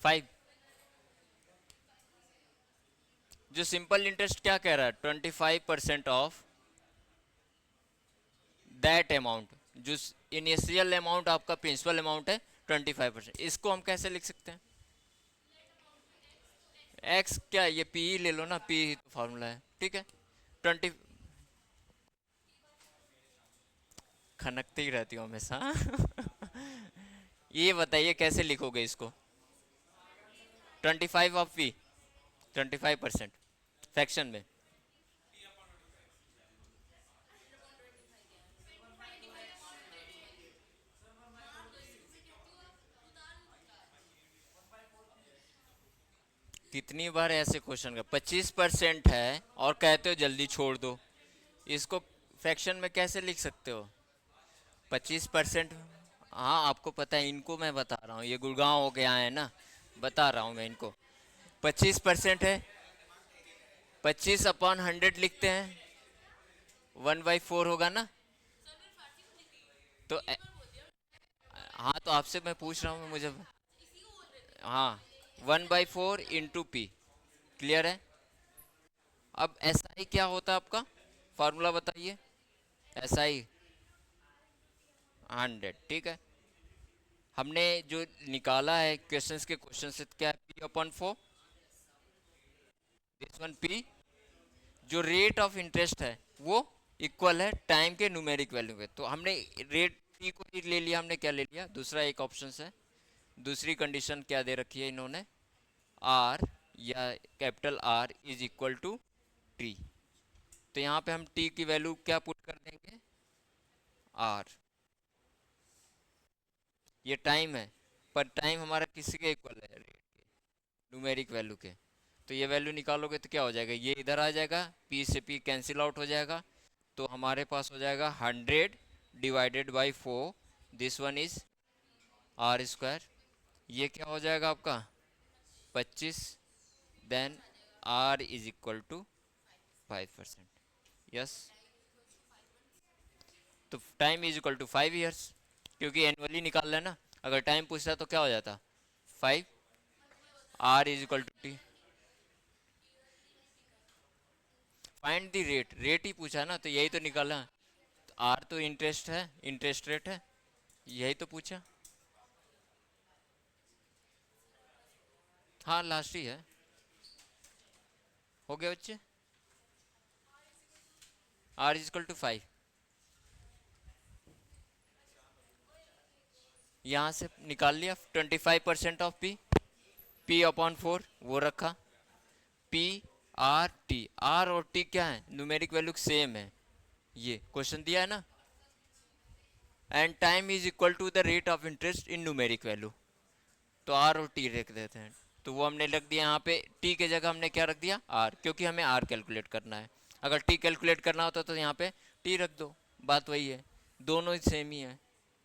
5। जो सिंपल इंटरेस्ट क्या कह रहा है? 25% ऑफ दैट अमाउंट। जो इनिशियल अमाउंट आपका प्रिंसिपल अमाउंट है 25%, इसको हम कैसे लिख सकते हैं? एक्स क्या, ये पी ही ले लो ना, पी ही तो फॉर्मूला है, ठीक है। 20, खनकते ही रहती हूँ हमेशा। ये बताइए कैसे लिखोगे इसको? 25 ऑफ पी, 25% फ्रैक्शन में। कितनी बार ऐसे क्वेश्चन का 25% है और कहते हो जल्दी छोड़ दो, इसको फ्रैक्शन में कैसे लिख सकते हो? 25%। हाँ आपको पता है, इनको मैं बता रहा हूँ, ये गुड़गांव हो के आए हैं ना, बता रहा हूँ मैं इनको। 25% है, 25/100 लिखते हैं, 1/4 होगा ना? तो हाँ तो आपसे मैं पूछ रहा हूँ मुझे। हाँ, 1/4 इंटू पी, क्लियर है? अब एस आई क्या होता है आपका? फॉर्मूला बताइए। एस आई 100, ठीक है। हमने जो निकाला है क्वेश्चंस के क्वेश्चन से, क्या है? P/4, this one P. जो रेट ऑफ इंटरेस्ट है वो इक्वल है टाइम के न्यूमेरिक वैल्यू के। तो हमने रेट पी को ही ले लिया, हमने क्या ले लिया? दूसरा एक ऑप्शन है, दूसरी कंडीशन क्या दे रखी है इन्होंने? आर या capital R is equal to T. तो यहाँ पे हम टी की वैल्यू क्या पुट कर देंगे? आर। ये टाइम है, पर टाइम हमारा किसके इक्वल है? रेट के, न्यूमेरिक वैल्यू के। तो ये वैल्यू निकालोगे तो क्या हो जाएगा? ये इधर आ जाएगा, पी से पी कैंसिल आउट हो जाएगा। तो हमारे पास हो जाएगा 100/4, this one is R square. ये क्या हो जाएगा आपका? 25। Then R is equal to 5%। Yes. तो time is equal to 5 years, क्योंकि एनुअली निकाल लेना। अगर टाइम पूछता तो क्या हो जाता? 5। R is equal to T. Find the rate, rate ही पूछा ना, तो यही तो निकाला। आर तो इंटरेस्ट है, इंटरेस्ट रेट है, यही तो पूछा। हाँ लास्ट ही है। हो गया बच्चे? R is equal to 5। यहाँ से निकाल लिया 25% ऑफ पी, P/4 वो रखा। पी आर टी, आर और टी क्या है? न्यूमेरिक वैल्यू सेम है, ये क्वेश्चन दिया है ना। And time is equal to the rate of interest in numeric value. तो आर और टी रख देते हैं। तो वो हमने रख दिया यहाँ पे, टी के जगह हमने क्या रख दिया? आर, क्योंकि हमें आर कैलकुलेट करना है। अगर टी कैलकुलेट करना होता तो यहाँ पे टी रख दो, बात वही है, दोनों ही सेम ही है।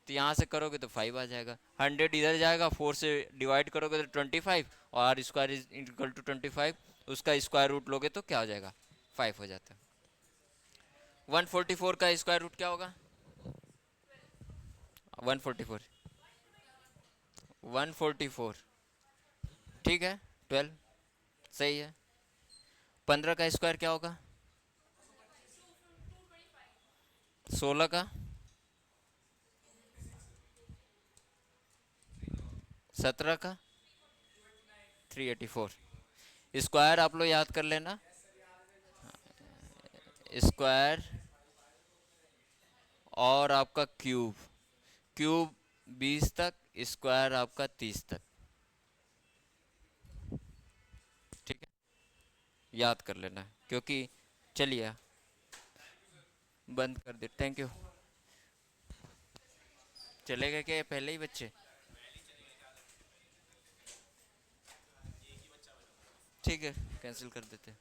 तो यहाँ से करोगे तो 5 आ जाएगा, 100 इधर जाएगा, 4 से डिवाइड करोगे तो 25, और R square is equal to 25, उसका स्क्वायर रूट लोगे तो क्या हो जाएगा? 5 हो जाता है। 144 का स्क्वायर रूट क्या होगा? 144, 144, ठीक है, 12, सही है। 15 का स्क्वायर क्या होगा? 16 का, 17 का, 384। स्क्वायर आप लोग याद कर लेना, स्क्वायर और आपका क्यूब, क्यूब 20 तक, स्क्वायर आपका 30 तक, ठीक है, याद कर लेना। क्योंकि चलिए बंद कर दे, थैंक यू। चले गए क्या ये पहले ही बच्चे? ठीक है, कैंसिल कर देते हैं।